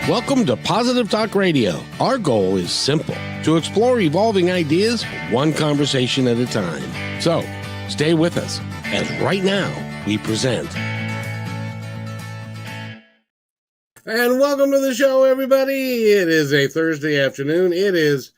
Welcome to Positive Talk Radio. Our goal is simple, to explore evolving ideas one conversation at a time. So, stay with us, as right now we present. And welcome to the show, everybody. It is a Thursday afternoon. It is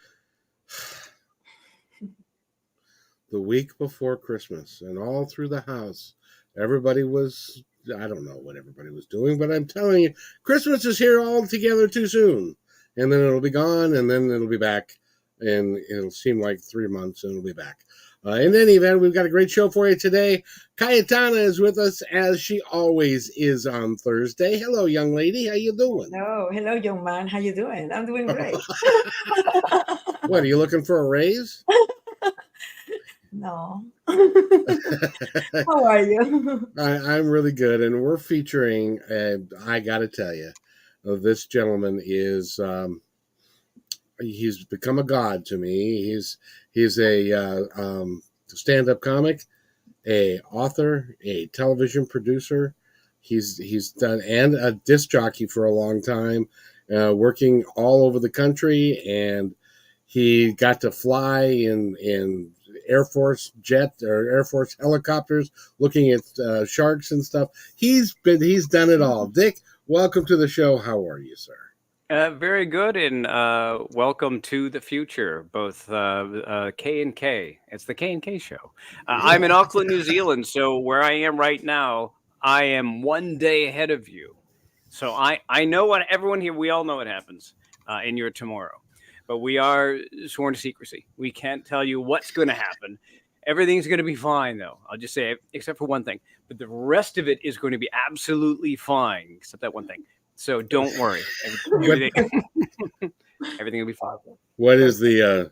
the week before Christmas, and all through the house, everybody was... I don't know what everybody was doing, but I'm telling you, Christmas is here all together too soon. And then it'll be gone, and then it'll be back. And it'll seem like 3 months, and it'll be back. In any event, we've got a great show for you today. Cayetana is with us, as she always is on Thursday. Hello, young lady. How you doing? Hello, young man. How you doing? I'm doing great. What, are you looking for a raise? No. How are you? I'm really good, and we're featuring, I got to tell you, this gentleman is, he's become a god to me. He's a stand-up comic, a author, a television producer. He's done, and a disc jockey for a long time, working all over the country, and he got to fly in Air Force jet or Air Force helicopters, looking at sharks and stuff. He's done it all. Dick, welcome to the show. How are you, sir? Very good, and welcome to the future, both K and K. It's the K and K show. I'm in Auckland, New Zealand, so where I am right now, I am one day ahead of you. So I know what everyone here, we all know what happens in your tomorrow. But we are sworn to secrecy. We can't tell you what's going to happen. Everything's going to be fine, though. I'll just say, except for one thing. But the rest of it is going to be absolutely fine, except that one thing. So don't worry. Everything will be fine. What is the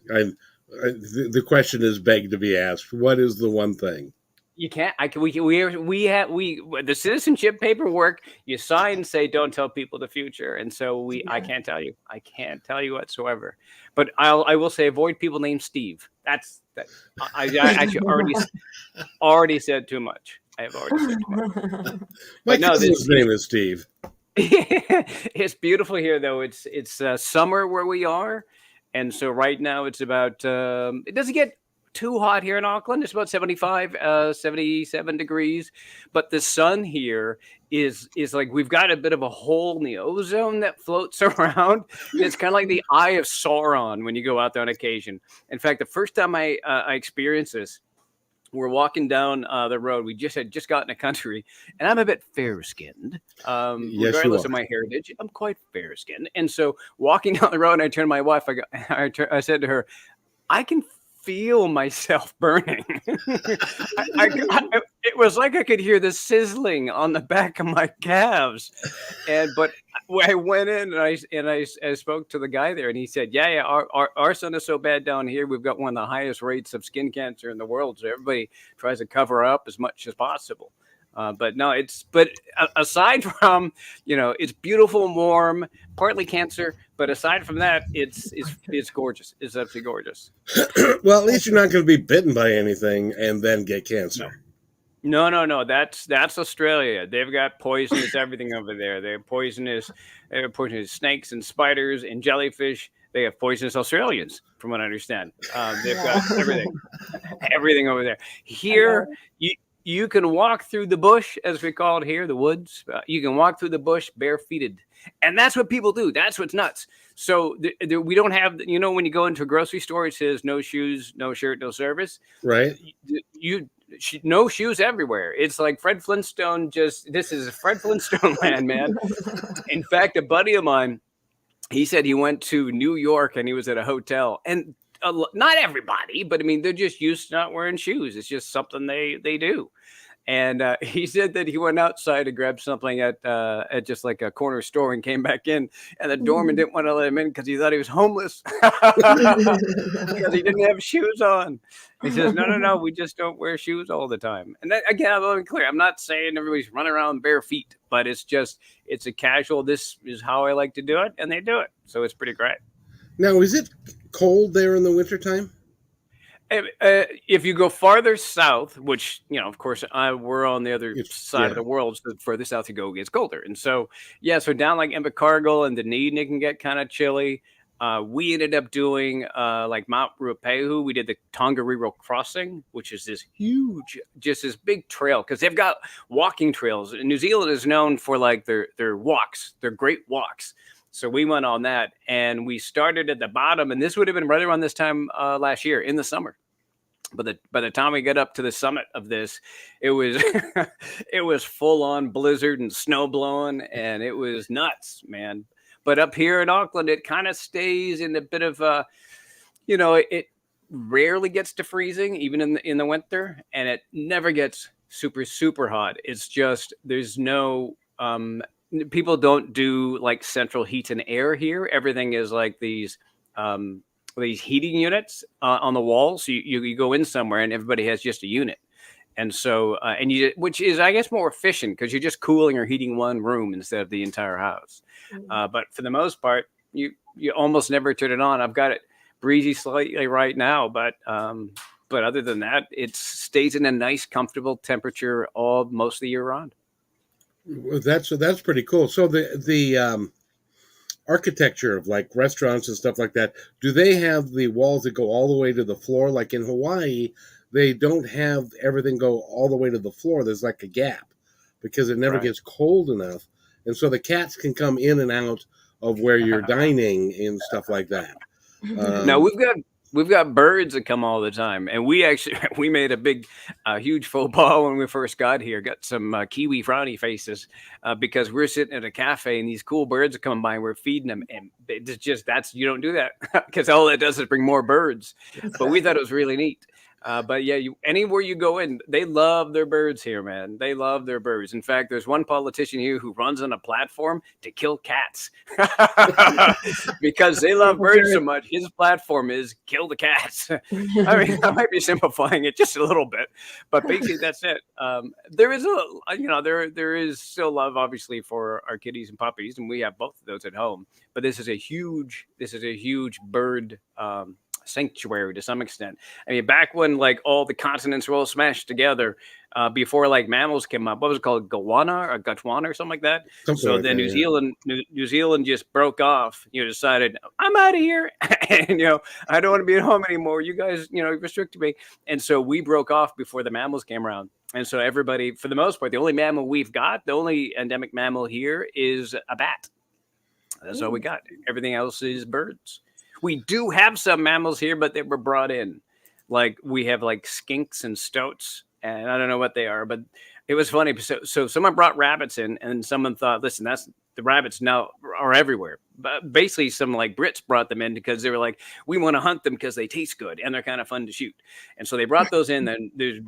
question is begged to be asked. What is the one thing? You can't. We the citizenship paperwork. You sign and say don't tell people the future, and so I can't tell you. I can't tell you whatsoever. But I will say avoid people named Steve. That's that. I actually already said too much. I have already said too much. My cousin's name is Steve. It's beautiful here, though. It's summer where we are, and so right now it's about. It doesn't get too hot here in Auckland. It's about 77 degrees, but the sun here is like we've got a bit of a hole in the ozone that floats around. It's kind of like the eye of Sauron when you go out there on occasion. In fact, the first time I experienced this, we're walking down the road. We just had gotten a country, and I'm a bit fair-skinned. Regardless of my heritage, I'm quite fair-skinned. And so walking down the road, and I turned to my wife. I said to her, I can feel myself burning. It was like I could hear the sizzling on the back of my calves. But I went in and I spoke to the guy there, and he said, yeah, our sun is so bad down here. We've got one of the highest rates of skin cancer in the world. So everybody tries to cover up as much as possible. But aside from, it's beautiful and warm, partly cancer. But aside from that, it's gorgeous. It's absolutely gorgeous. Well, at least you're not going to be bitten by anything and then get cancer. No. That's Australia. They've got poisonous everything over there. They have poisonous snakes and spiders and jellyfish. They have poisonous Australians, from what I understand. They've got everything over there. Here, you can walk through the bush, as we call it here, the woods. You can walk through the bush barefooted. And that's what people do. That's what's nuts. So we don't have, when you go into a grocery store, it says no shoes, no shirt, no service. Right. No shoes everywhere. It's like Fred Flintstone. This is Fred Flintstone land, man. In fact, a buddy of mine, he said he went to New York and he was at a hotel, and not everybody, but I mean, they're just used to not wearing shoes. It's just something they do. And he said that he went outside to grab something at just like a corner store and came back in, and the doorman didn't want to let him in because he thought he was homeless because he didn't have shoes on. He says, no, we just don't wear shoes all the time. And that, again, I'm very clear. I'm not saying everybody's running around bare feet, but it's a casual, this is how I like to do it, and they do it. So it's pretty great. Now, is it cold there in the wintertime? If you go farther south, which, of course, we're on the other side of the world, so the further south you go, it gets colder. And so, so down like Invercargill and Dunedin, it can get kind of chilly. We ended up doing like Mount Ruapehu. We did the Tongariro Crossing, which is this huge, just this big trail, because they've got walking trails. And New Zealand is known for like their walks, their great walks. So we went on that, and we started at the bottom, and this would have been right around this time last year in the summer. But by the time we got up to the summit of this, it was it was full on blizzard and snow blowing, and it was nuts, man. But up here in Auckland, it kind of stays in a bit of it rarely gets to freezing, even in the winter, and it never gets super hot. It's just there's no people don't do like central heat and air here. Everything is like these heating units on the wall. So you go in somewhere and everybody has just a unit. And so, which is, I guess, more efficient because you're just cooling or heating one room instead of the entire house. But for the most part, you almost never turn it on. I've got it breezy slightly right now, but other than that, it stays in a nice, comfortable temperature most of the year round. Well, that's pretty cool. So the architecture of like restaurants and stuff like that, do they have the walls that go all the way to the floor? Like in Hawaii, they don't have everything go all the way to the floor. There's like a gap because it never gets cold enough. And so the cats can come in and out of where you're dining and stuff like that. No, we've got birds that come all the time, and we made a huge faux pas when we first got here. Got some kiwi frowny faces because we're sitting at a cafe and these cool birds are coming by and we're feeding them, and it's just you don't do that because all it does is bring more birds. But we thought it was really neat. But yeah, anywhere you go in, they love their birds here, man. They love their birds. In fact, there's one politician here who runs on a platform to kill cats because they love birds so much. His platform is kill the cats. I mean, I might be simplifying it just a little bit, but basically that's it. There is there is still love, obviously, for our kitties and puppies, and we have both of those at home. But this is a huge bird sanctuary to some extent. I mean, back when like all the continents were all smashed together, before like mammals came up, what was it called, Gondwana or something like that? Then New Zealand just broke off. Decided I'm out of here, and I don't want to be at home anymore. You guys, restricted me, and so we broke off before the mammals came around. And so everybody, for the most part, the only mammal we've got, the only endemic mammal here is a bat. That's all we got. Everything else is birds. We do have some mammals here, but they were brought in. Like we have like skinks and stoats, and I don't know what they are, but it was funny. So someone brought rabbits in, and someone thought, listen, the rabbits now are everywhere. But basically, some like Brits brought them in because they were like, we want to hunt them because they taste good and they're kind of fun to shoot. And so they brought those in. Then the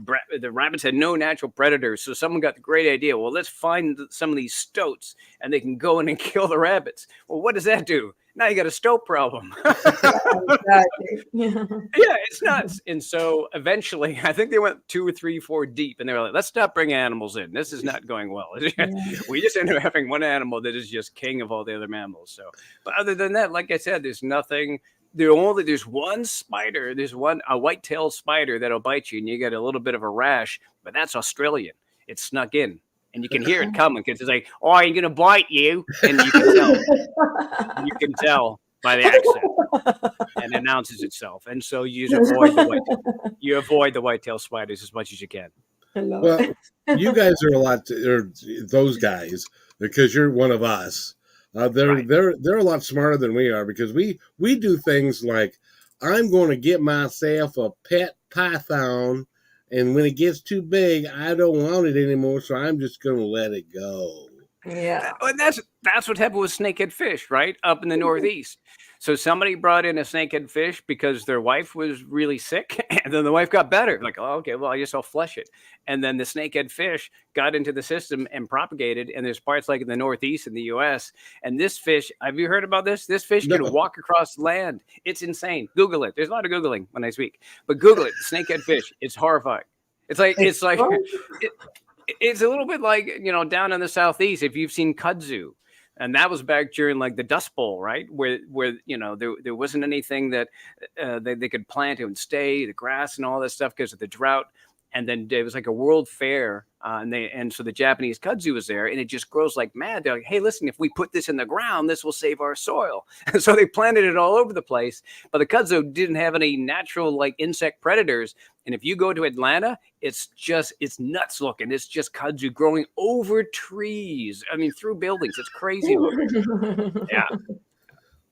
rabbits had no natural predators. So someone got the great idea. Well, let's find some of these stoats and they can go in and kill the rabbits. Well, what does that do? Now you got a stoat problem. Yeah, it's nuts. And so eventually, I think they went 2 or 3, 4 deep, and they were like, let's stop bringing animals in. This is not going well. We just ended up having one animal that is just king of all the other mammals. So, but other than that, like I said, there's nothing. There's one spider. There's a white-tailed spider that'll bite you, and you get a little bit of a rash, but that's Australian. It snuck in. And you can hear it coming because it's like, oh, I'm going to bite you. And you can tell. You can tell by the accent. And it announces itself. And so you avoid the white-tailed spiders as much as you can. Well, you guys are those guys, because you're one of us. They're a lot smarter than we are, because we do things like, I'm going to get myself a pet python, and when it gets too big, I don't want it anymore, so I'm just going to let it go. Yeah. And that's what happened with snakehead fish, right? Up in the Northeast. So somebody brought in a snakehead fish because their wife was really sick, and then the wife got better. Like, oh, okay, well, I guess I'll flush it. And then the snakehead fish got into the system and propagated, and there's parts like in the Northeast in the U.S. And this fish, have you heard about this? This fish can walk across land. It's insane. Google it. There's a lot of Googling when I speak. But Google it, snakehead fish. It's horrifying. It's a little bit like, down in the Southeast, if you've seen kudzu. And that was back during like the Dust Bowl, right? Where there wasn't anything that they could plant and stay, the grass and all that stuff because of the drought. And then it was like a world fair, and so the Japanese kudzu was there, and it just grows like mad. They're like, "Hey, listen, if we put this in the ground, this will save our soil." And so they planted it all over the place. But the kudzu didn't have any natural like insect predators. And if you go to Atlanta, it's nuts looking. It's just kudzu growing over trees. I mean, through buildings. It's crazy looking. Yeah.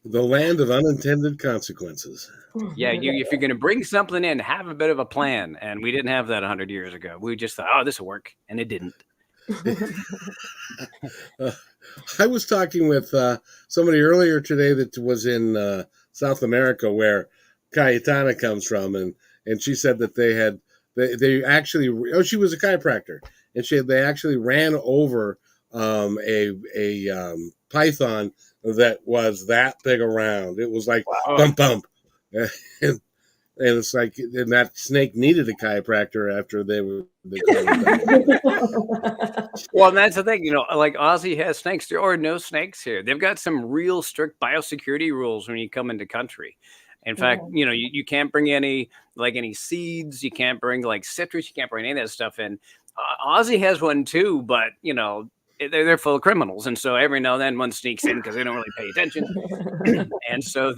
The land of unintended consequences. Yeah, if you're going to bring something in, have a bit of a plan. And we didn't have that 100 years ago. We just thought, oh, this will work. And it didn't. I was talking with somebody earlier today that was in South America where Cayetana comes from. And she said that they actually, she was a chiropractor. And they actually ran over a python that was that big around. It was like, bump, bump. And it's like, and that snake needed a chiropractor after they Well, and that's the thing, like Aussie has snakes. There are no snakes here. They've got some real strict biosecurity rules when you come into country. In fact, you can't bring any seeds. You can't bring like citrus. You can't bring any of that stuff in. Aussie has one too, but they're full of criminals, and so every now and then one sneaks in because they don't really pay attention. And so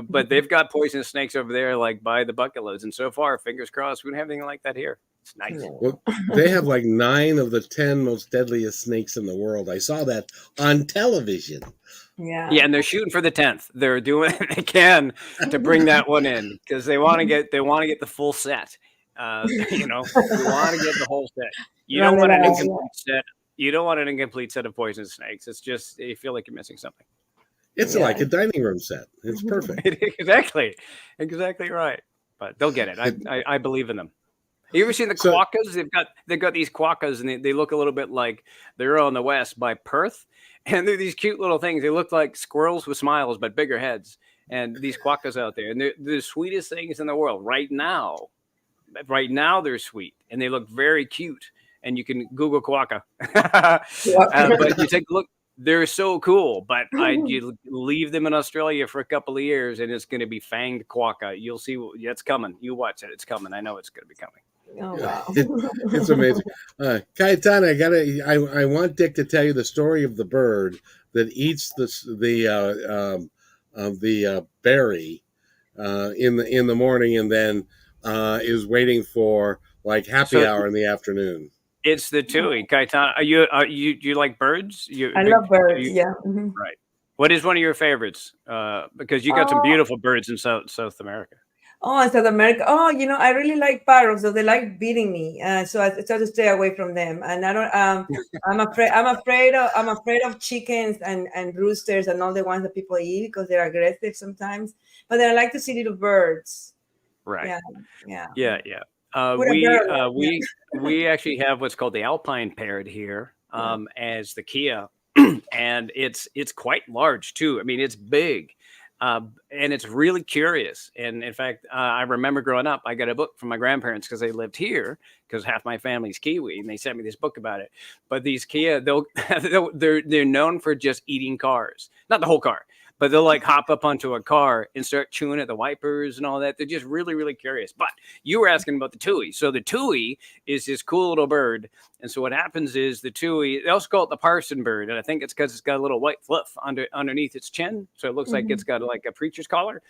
but they've got poisonous snakes over there, like by the bucket loads. And so far, fingers crossed, we don't have anything like that here. It's nice. Well, they have like 9 of the 10 most deadliest snakes in the world. I saw that on television. Yeah, and they're shooting for the 10th. They're doing what they can to bring that one in because they want to get the full set. They want to get the whole set. You don't want an incomplete set. You don't want an incomplete set of poisonous snakes. It's just you feel like you're missing something. It's like a dining room set. It's perfect. Exactly right. But they'll get it. I believe in them. Have you ever seen the quokkas? They've got these quokkas, and they look a little bit like they're on the west by Perth, and they're these cute little things. They look like squirrels with smiles but bigger heads. And these quokkas out there, and they're the sweetest things in the world right now. Right now, they're sweet, and they look very cute. And you can Google quokka, but you take a look. They're so cool. But you leave them in Australia for a couple of years, and it's going to be fanged quokka. You'll see it's coming. You watch it; it's coming. I know it's going to be coming. Oh wow, it's amazing. Cayetana, I want Dick to tell you the story of the bird that eats the berry in the morning, and then is waiting for like happy hour in the afternoon. It's the tui, Cayetana. Do you like birds? I love birds. Yeah. Mm-hmm. Right. What is one of your favorites? Because you got some beautiful birds in South America. Oh, in South America. Oh, I really like parrots, so they like beating me. So I try to stay away from them. And I don't. I'm afraid of chickens and roosters and all the ones that people eat because they're aggressive sometimes. But I like to see little birds. Right. Yeah. We actually have what's called the alpine parrot here, as the Kia, and it's quite large too. I mean, it's big, and it's really curious. And in fact, I remember growing up, I got a book from my grandparents because they lived here because half my family's Kiwi, and they sent me this book about it. But these Kia, they're known for just eating cars, not the whole car. But they'll like hop up onto a car and start chewing at the wipers and all that. They're just really, really curious. But you were asking about the tui. So the tui is this cool little bird. And so what happens is the tui, they also call it the parson bird. And I think it's because it's got a little white fluff underneath its chin. So it looks like it's got like a preacher's collar.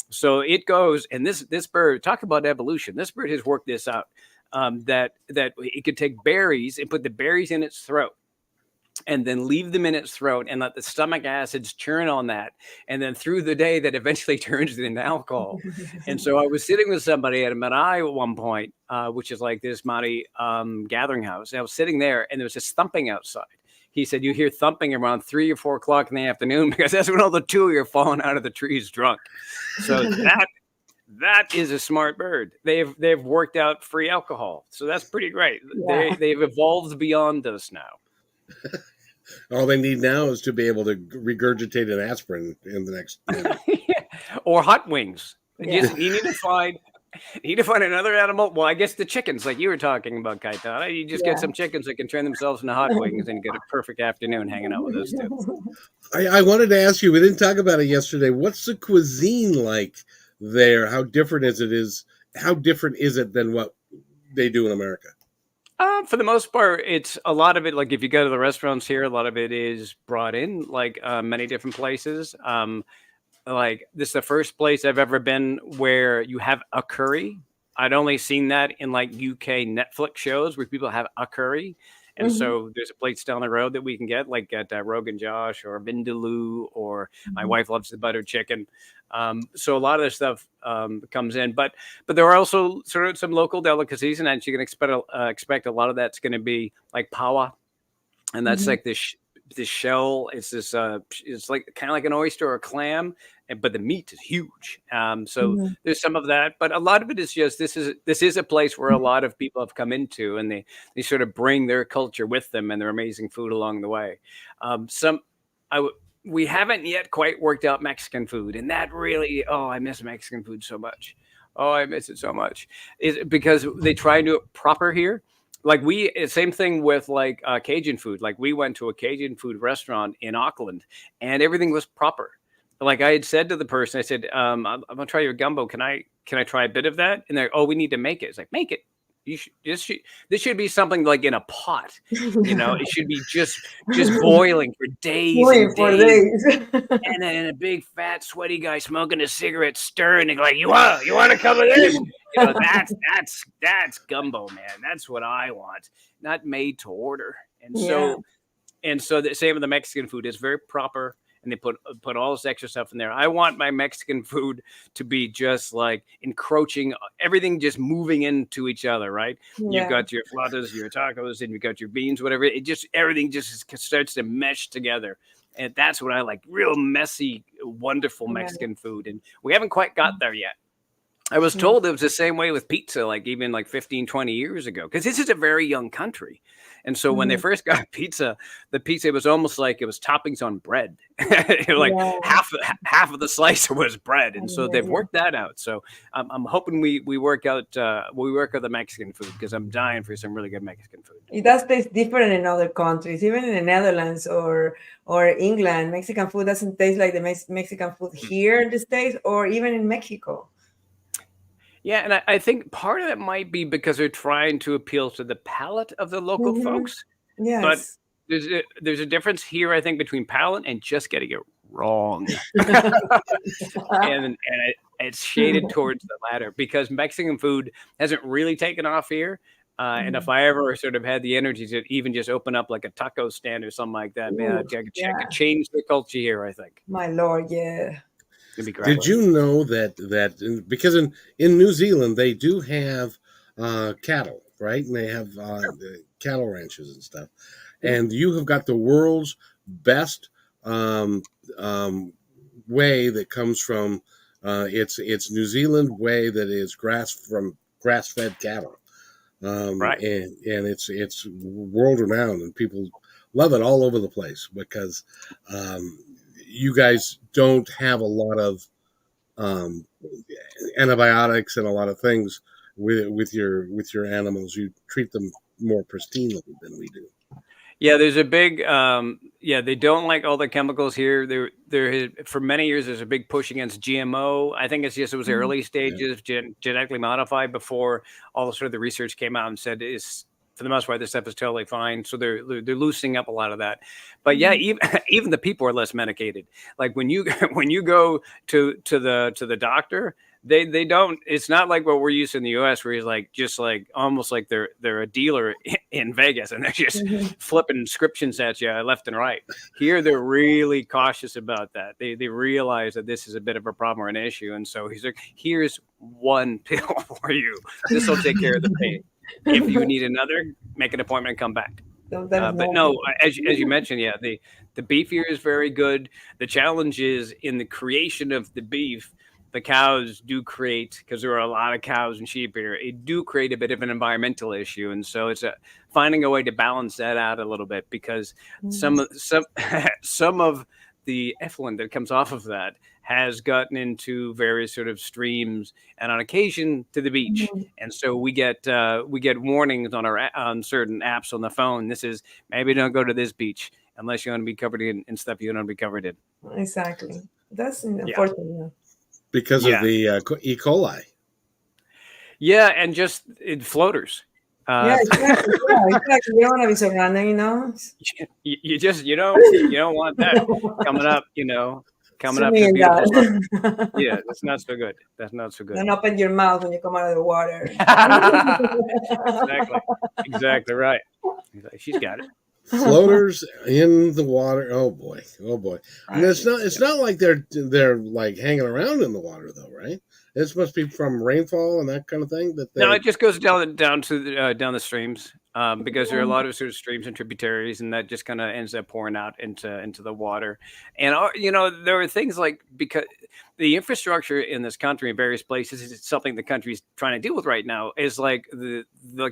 So it goes, and this bird, talk about evolution. This bird has worked this out, that it could take berries and put the berries in its throat, and then leave them in its throat and let the stomach acids churn on that. And then through the day, that eventually turns it into alcohol. And so I was sitting with somebody at a Marai at one point, which is like this Māori gathering house. And I was sitting there and there was this thumping outside. He said, you hear thumping around 3 or 4 o'clock in the afternoon because that's when all the tui are falling out of the trees drunk. So that is a smart bird. They've worked out free alcohol. So that's pretty great. Yeah. They've evolved beyond us now. All they need now is to be able to regurgitate an aspirin in the next minute. Or hot wings. Yeah. You need to find You need to find another animal. Well, I guess the chickens, like you were talking about, Kaitana. You just get Yeah. some chickens that can turn themselves into hot wings, and you get a perfect afternoon hanging out with those two. I wanted to ask you, we didn't talk about it yesterday. What's the cuisine like there? How different how different is it than what they do in America? For the most part, it's a lot of it. Like if you go to the restaurants here, a lot of it is brought in, like many different places. Like this is the first place I've ever been where you have a curry. I'd only seen that in like UK Netflix shows where people have a curry. And Mhm, so there's a place down the road that we can get, like at Rogan Josh or Vindaloo, or my mhm, wife loves the buttered chicken. So a lot of this stuff comes in, but there are also sort of some local delicacies, and you can expect a lot of that's going to be like pawa, and that's mhm, like this shell. It's this it's like kind of like an oyster or a clam, but the meat is huge. So mhm. there's some of that, but a lot of it is just this is a place where a lot of people have come into, and they sort of bring their culture with them and their amazing food along the way. Some I w- We haven't yet quite worked out Mexican food, and that really, oh, I miss Mexican food so much. Oh, I miss it so much. Is because they try and do it proper here. Like same thing with like Cajun food. Like we went to a Cajun food restaurant in Auckland, and everything was proper. Like I had said to the person, I said, I'm gonna try your gumbo. Can I try a bit of that? And they're, oh, we need to make it. It's like, make it. This should be something like in a pot. It should be just boiling for days Wait and for days. days. And then a big fat sweaty guy smoking a cigarette, stirring and like, you want to come with this? That's gumbo, man. That's what I want, not made to order. And Yeah. so the same with the Mexican food. It's very proper, and they put all this extra stuff in there. I want my Mexican food to be just like encroaching, everything just moving into each other, right? You've Yeah. got your flautas, your tacos, and you've got your beans, whatever. Everything just starts to mesh together. And that's what I like, real messy, wonderful Yeah. Mexican food. And we haven't quite got there yet. I was Yeah. told it was the same way with pizza, like even like 15, 20 years ago, because this is a very young country. And so when they Mhm. first got pizza, the pizza was almost like it was toppings on bread. Like Yeah. half of the slice was bread. And so they've Yeah. worked that out. So I'm hoping we work out the Mexican food, because I'm dying for some really good Mexican food. It does taste different in other countries, even in the Netherlands or England. Mexican food doesn't taste like the Mexican food here in the States or even in Mexico. Yeah, and I think part of it might be because they're trying to appeal to the palate of the local Mhm. folks. But Yes. there's a difference here, I think, between palate and just getting it wrong. It's shaded towards the latter, because Mexican food hasn't really taken off here. And if I ever sort of had the energy to even just open up like a taco stand or something like that, man, Ooh, I could yeah. change the culture here, I think. My Lord, yeah. It'd be great. Did you know because in New Zealand they do have cattle, right? And they have the cattle ranches and stuff. And you have got the world's best um, whey that comes from it's New Zealand whey that is grass fed cattle, Right. and it's world renowned, and people love it all over the place because um, you guys don't have a lot of um, antibiotics and a lot of things with your animals. You treat them more pristinely than we do. Yeah, there's a big they don't like all the chemicals here. For many years there's a big push against GMO. I think it was the Mhm. early Yeah. stages, genetically modified, before all the sort of the research came out and said is for the most part this stuff is totally fine. So they're loosening up a lot of that. But yeah, Mhm. even even the people are less medicated. Like when you when you go to the doctor, they don't, it's not like what we're used to in the US, where he's like just like almost like they're a dealer in Vegas, and they're just Mhm. flipping inscriptions at you left and right. Here they're really cautious about that. They realize that this is a bit of a problem or an issue, and so he's like, here's one pill for you. This will take care of the pain. If you need another, make an appointment and come back. Sometimes But no. no, as you mentioned, yeah, the beef here is very good. The challenge is in the creation of the beef. The cows do create, because there are a lot of cows and sheep here, it do create a bit of an environmental issue, and so it's finding a way to balance that out a little bit, because Mhm. some of the effluent that comes off of that has gotten into various sort of streams and on occasion to the beach. Mhm. And so we get warnings on on certain apps on the phone. This is, maybe don't go to this beach unless you want to be covered in stuff you don't want to be covered in. Exactly. That's Yeah. unfortunate. because of the E. coli. Yeah, and just floaters. Yeah, exactly. Yeah, exactly. You don't want to be surrounded, you know. You don't want that coming up, coming up to Swimming in beautiful stuff. that. Yeah, that's not so good. That's not so good. Don't open your mouth when you come out of the water. Exactly right. She's got it. Floaters in the water. Oh boy. And it's not like they're like hanging around in the water though, right? This must be from rainfall and that kind of thing. No, it just goes down the streams, because there are a lot of sort of streams and tributaries, and that just kind of ends up pouring out into the water. And there are things like, because the infrastructure in this country in various places is something the country's trying to deal with right now, is like the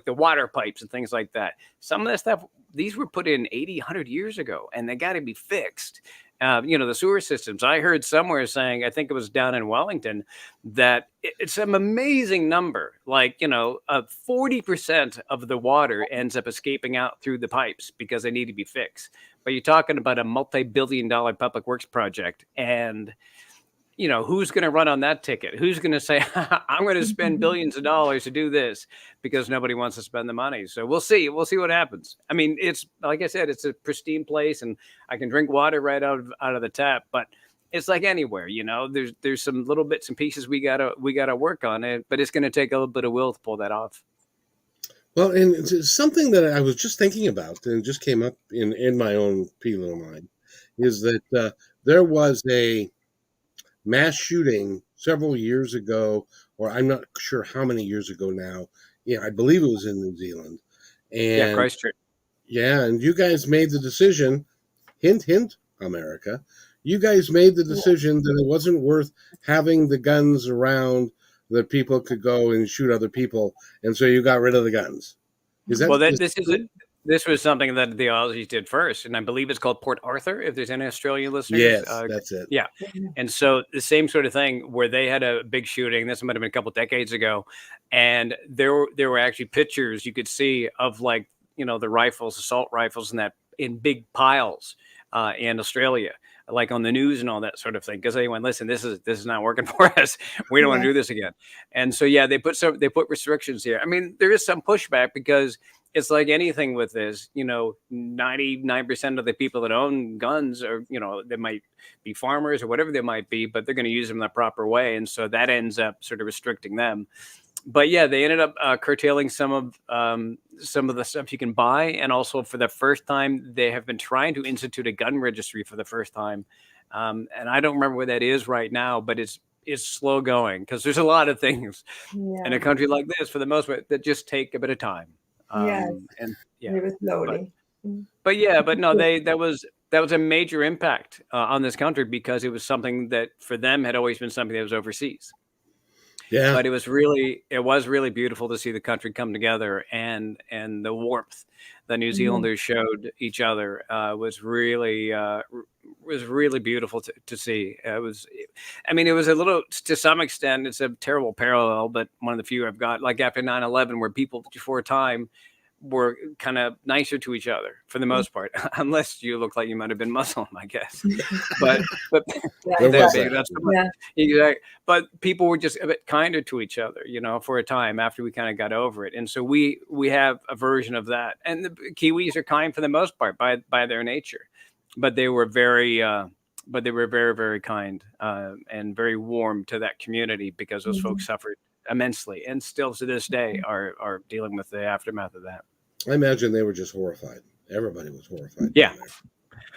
water pipes and things like that. Some of that stuff, these were put in 80, 100 years ago, and they got to be fixed. The sewer systems. I heard somewhere saying, I think it was down in Wellington, that it's an amazing number. Like, 40% of the water ends up escaping out through the pipes because they need to be fixed. But you're talking about a multi-billion-dollar public works project, and who's going to run on that ticket? Who's going to say, I'm going to spend billions of dollars to do this, because nobody wants to spend the money? So we'll see. We'll see what happens. I mean, it's, like I said, it's a pristine place, and I can drink water right out of the tap, but it's like anywhere, there's some little bits and pieces we gotta work on it, but it's going to take a little bit of will to pull that off. Well, and it's something that I was just thinking about and just came up in my own pea little mind, is that there was a mass shooting several years ago, or I'm not sure how many years ago now. Yeah, I believe it was in New Zealand. And Christchurch. Yeah, and you guys made the decision, hint, hint, America, you guys made the decision that it wasn't worth having the guns around that people could go and shoot other people, and so you got rid of the guns. This was something that the Aussies did first, and I believe it's called Port Arthur, if there's any Australian listeners. Yes, that's it. Yeah. And so the same sort of thing, where they had a big shooting. This might have been a couple decades ago, and there were actually pictures you could see of, like, the rifles, assault rifles, and that in big piles in Australia, like on the news and all that sort of thing, because they went, listen, this is not working for us. We don't want to do this again. And so they put restrictions here. I mean, there is some pushback, because it's like anything with this, 99% of the people that own guns are, they might be farmers or whatever they might be, but they're going to use them the proper way. And so that ends up sort of restricting them. But yeah, they ended up curtailing some of the stuff you can buy. And also, for the first time, they have been trying to institute a gun registry for the first time. And I don't remember where that is right now, but it's slow going, because there's a lot of things in a country like this, for the most part, that just take a bit of time. Slowly. But no, that was a major impact on this country, because it was something that for them had always been something that was overseas. Yeah. But it was really beautiful to see the country come together, and the warmth the New Zealanders showed each other was really beautiful to see. It was a little, to some extent, it's a terrible parallel, but one of the few I've got, like after 9/11, where people for a time were kind of nicer to each other for the most part, unless you look like you might have been Muslim, I guess. But exactly. But people were just a bit kinder to each other, for a time after we kind of got over it. And so we have a version of that. And the Kiwis are kind for the most part by their nature, but they were very very, very kind and very warm to that community, because those folks suffered immensely, and still to this day are dealing with the aftermath of that. I imagine they were just horrified. Everybody was horrified. Yeah.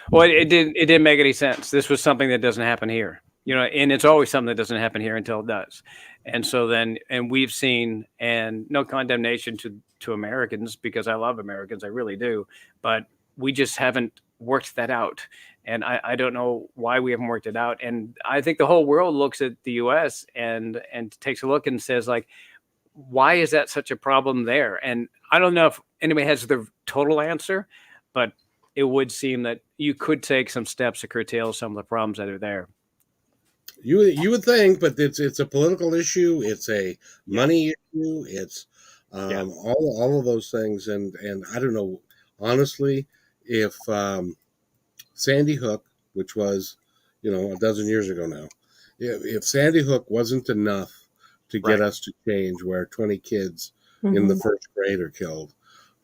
Well, it didn't make any sense. This was something that doesn't happen here, and it's always something that doesn't happen here until it does. And so then, and we've seen, and no condemnation to Americans, because I love Americans, I really do, but we just haven't worked that out. And I don't know why we haven't worked it out. And I think the whole world looks at the U.S. and takes a look and says, like, why is that such a problem there? And I don't know if anybody has the total answer, but it would seem that you could take some steps to curtail some of the problems that are there. You would think, but it's a political issue. It's a money issue. It's all of those things, and I don't know honestly if Sandy Hook, which was a dozen years ago now, if Sandy Hook wasn't enough to get us to change, where 20 kids in the first grade are killed,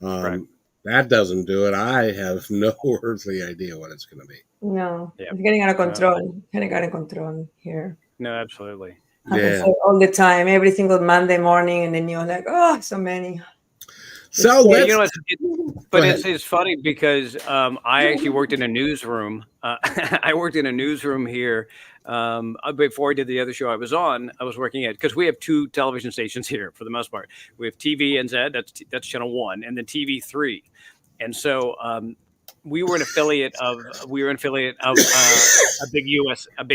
that doesn't do it. I have no earthly idea what it's going to be. No, it's getting out of control. Getting out of control here. No, absolutely. Happens all the time, every single Monday morning, and then you're like, oh, so many. So it's funny because I actually worked in a newsroom. I worked in a newsroom here before I did the other show I was on. I was working at, because we have 2 television stations here for the most part. We have TVNZ, that's channel 1, and then TV3, and so we were an affiliate of a big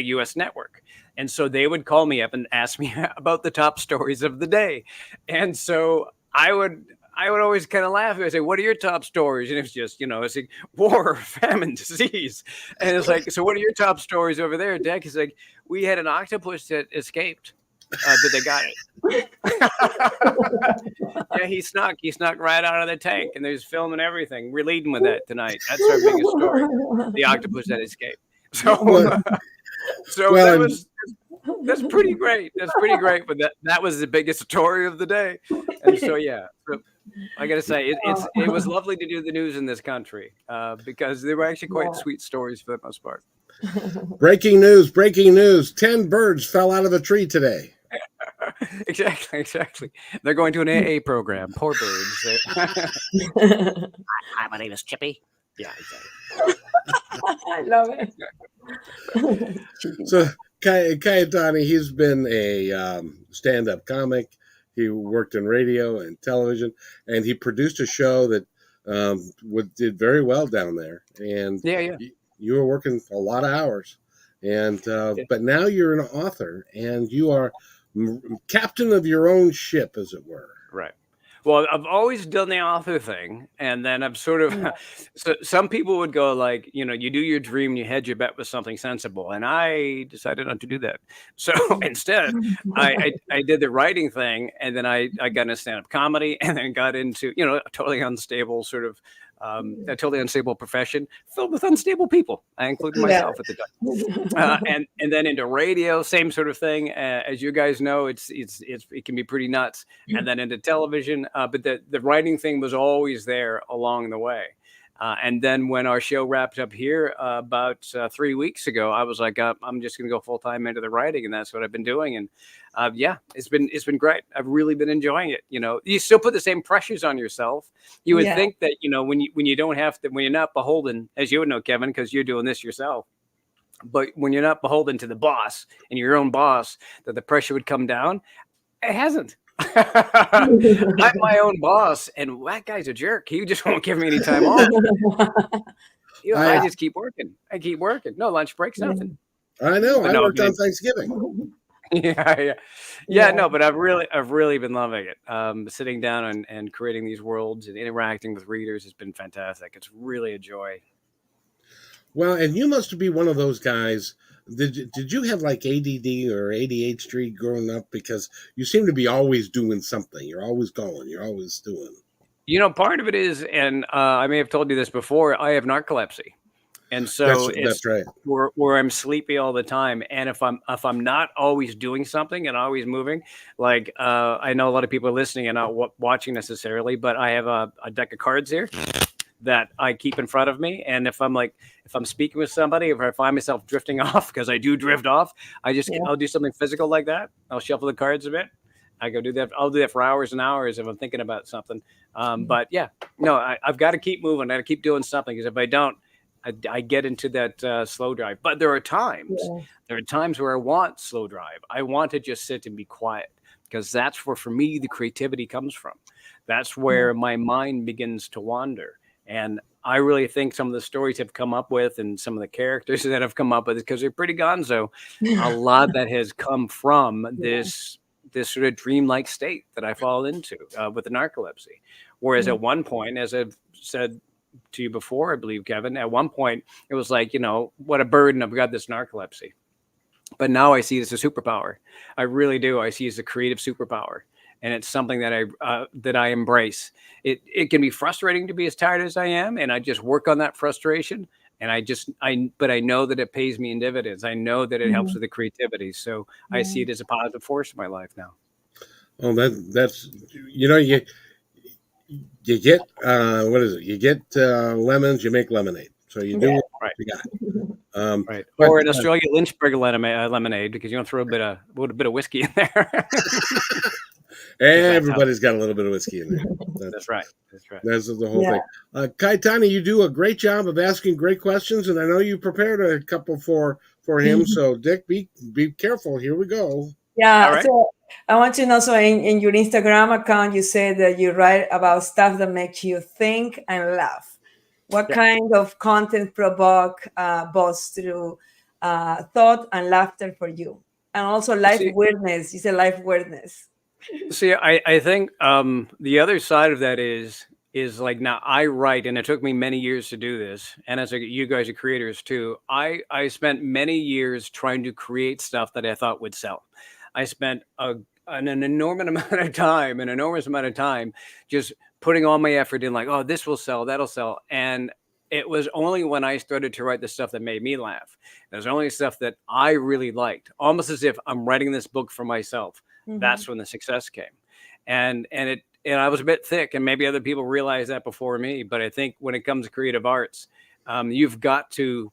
US network. And so they would call me up and ask me about the top stories of the day. And so I would always kind of laugh. I'd say, what are your top stories? And it's just, it's like war, famine, disease. And it's like, so what are your top stories over there, Dick? It's like, we had an octopus that escaped, but they got it. Yeah, he snuck right out of the tank, and there's film and everything. We're leading with that tonight. That's our biggest story, the octopus that escaped. So that's pretty great. That's pretty great. But that was the biggest story of the day. And so so I got to say it was lovely to do the news in this country because they were actually quite sweet stories for the most part. Breaking news! 10 birds fell out of a tree today. Exactly. They're going to an AA program. Poor birds. Hi, my name is Chippy. Yeah, exactly. I love it. So Cayetani, he's been a stand-up comic. He worked in radio and television, and he produced a show that did very well down there. And you were working a lot of hours, and but now you're an author, and you are captain of your own ship, as it were. Right. Well, I've always done the author thing, and then I've sort of. So some people would go like, you do your dream, you hedge your bet with something sensible, and I decided not to do that. So instead, I did the writing thing, and then I got into stand-up comedy, and then got into a totally unstable sort of. A totally unstable profession filled with unstable people. I included myself at the time, and then into radio, same sort of thing. As you guys know, it can be pretty nuts. And then into television, but the writing thing was always there along the way. And then when our show wrapped up here about 3 weeks ago, I was like, I'm just going to go full time into the writing, and that's what I've been doing. And it's been great. I've really been enjoying it. You still put the same pressures on yourself. You would think that when you don't have to, when you're not beholden, as you would know, Kevin, because you're doing this yourself. But when you're not beholden to the boss and your own boss, that the pressure would come down. It hasn't. I'm my own boss, and that guy's a jerk. He just won't give me any time off. I just keep working. I keep working. No lunch breaks, nothing. I know. I worked on Thanksgiving. No, but I've really been loving it. Sitting down and creating these worlds and interacting with readers has been fantastic. It's really a joy. Well, and you must be one of those guys. Did you have like ADD or ADHD growing up? Because you seem to be always doing something. You're always going. You're always doing. Part of it is, and I may have told you this before, I have narcolepsy. And so that's right. Where I'm sleepy all the time. And if I'm not always doing something and always moving, like I know a lot of people are listening and not watching necessarily, but I have a deck of cards here that I keep in front of me. And if I'm speaking with somebody, if I find myself drifting off, because I do drift off, I'll do something physical like that. I'll shuffle the cards a bit. I go do that. I'll do that for hours and hours if I'm thinking about something. But I've got to keep moving. I got to keep doing something, because if I don't, I get into that slow drive. But there are times where I want slow drive. I want to just sit and be quiet, because that's where, for me, the creativity comes from. That's where my mind begins to wander. And I really think some of the stories have come up with, and some of the characters that have come up with, because they're pretty gonzo. A lot that has come from this sort of dreamlike state that I fall into with the narcolepsy. Whereas at one point, as I've said to you before, I believe, Kevin. At one point, it was like, what a burden. I've got this narcolepsy. But now I see it as a superpower. I really do. I see it as a creative superpower. And it's something that I embrace. It can be frustrating to be as tired as I am, and I just work on that frustration. And but I know that it pays me in dividends. I know that it helps with the creativity. So I see it as a positive force in my life now. Oh, that's you get what is it? You get lemons, you make lemonade. So you do what right. you got. Right. Or in Australia, Lynchburg lemonade, because you don't throw a bit of whiskey in there. Everybody's got a little bit of whiskey in there. That's right. That's the whole thing. Kaitani, you do a great job of asking great questions, and I know you prepared a couple for him. So, Dick, be careful. Here we go. Yeah. Right. So I want to know. So in your Instagram account, you said that you write about stuff that makes you think and laugh. What kind of content provoke both through thought and laughter for you? And also life weirdness. You said life weirdness. See, I think the other side of that is like, now I write, and it took me many years to do this. And as you guys are creators too, I spent many years trying to create stuff that I thought would sell. I spent an enormous amount of time just putting all my effort in, like, oh, this will sell, that'll sell. And it was only when I started to write the stuff that made me laugh. It was only stuff that I really liked, almost as if I'm writing this book for myself. That's when the success came. And I was a bit thick, and maybe other people realized that before me. But I think when it comes to creative arts, you've got to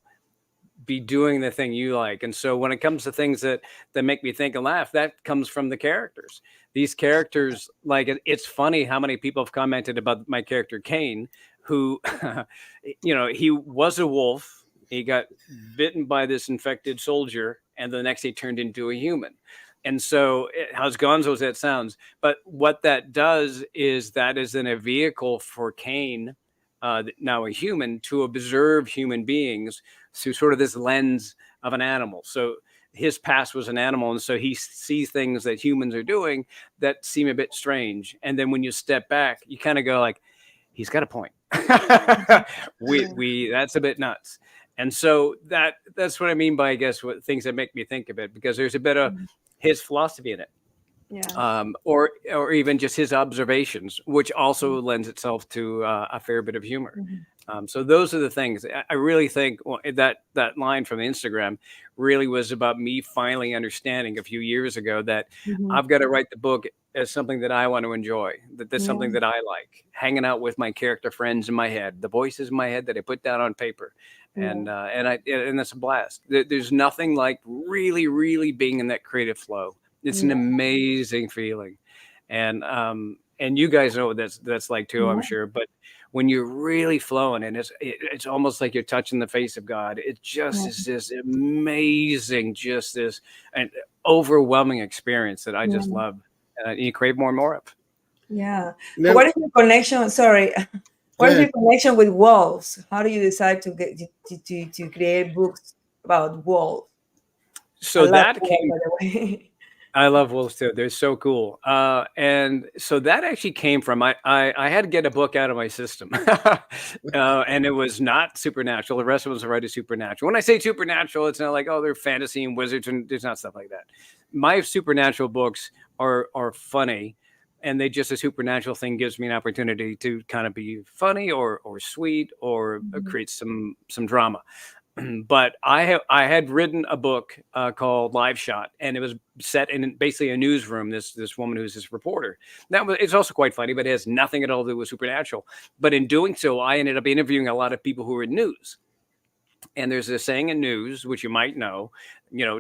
be doing the thing you like. And so when it comes to things that make me think and laugh, that comes from the characters. These characters, like, it's funny how many people have commented about my character Kane, who, he was a wolf. He got bitten by this infected soldier, and the next day turned into a human. And so, as gonzo as that sounds, but what that does is that is in a vehicle for Kane, now a human, to observe human beings through sort of this lens of an animal. So his past was an animal, and so he sees things that humans are doing that seem a bit strange. And then when you step back, you kind of go like, he's got a point. That's a bit nuts. And so that's what I mean by, I guess, what things that make me think of it, because there's a bit of his philosophy in it. Or even just his observations, which also lends itself to a fair bit of humor. So those are the things. I really think that line from Instagram really was about me finally understanding a few years ago that I've got to write the book as something that I want to enjoy, that's something that I like, hanging out with my character friends in my head, the voices in my head that I put down on paper. And it's a blast. There's nothing like really, really being in that creative flow. It's an amazing feeling. And you guys know what that's like too, I'm sure. But when you're really flowing, and it's almost like you're touching the face of God. It just is this amazing, just this an overwhelming experience that I just love. And you crave more and more of. Yeah. Now, what is your connection? Sorry. What is your connection with wolves? How do you decide to get to create books about wolves? So that came. By the way. I love wolves too. They're so cool. And so that actually came from, I had to get a book out of my system. And it was not supernatural. The rest of it was already supernatural. When I say supernatural, it's not like, oh, they're fantasy and wizards, and there's not stuff like that. My supernatural books are funny, and they just, a supernatural thing gives me an opportunity to kind of be funny or sweet or create some drama. But I had written a book called Live Shot, and it was set in basically a newsroom. This woman who's this reporter. It's also quite funny, but it has nothing at all to do with supernatural. But in doing so, I ended up interviewing a lot of people who were in news. And there's a saying in news, which you might know,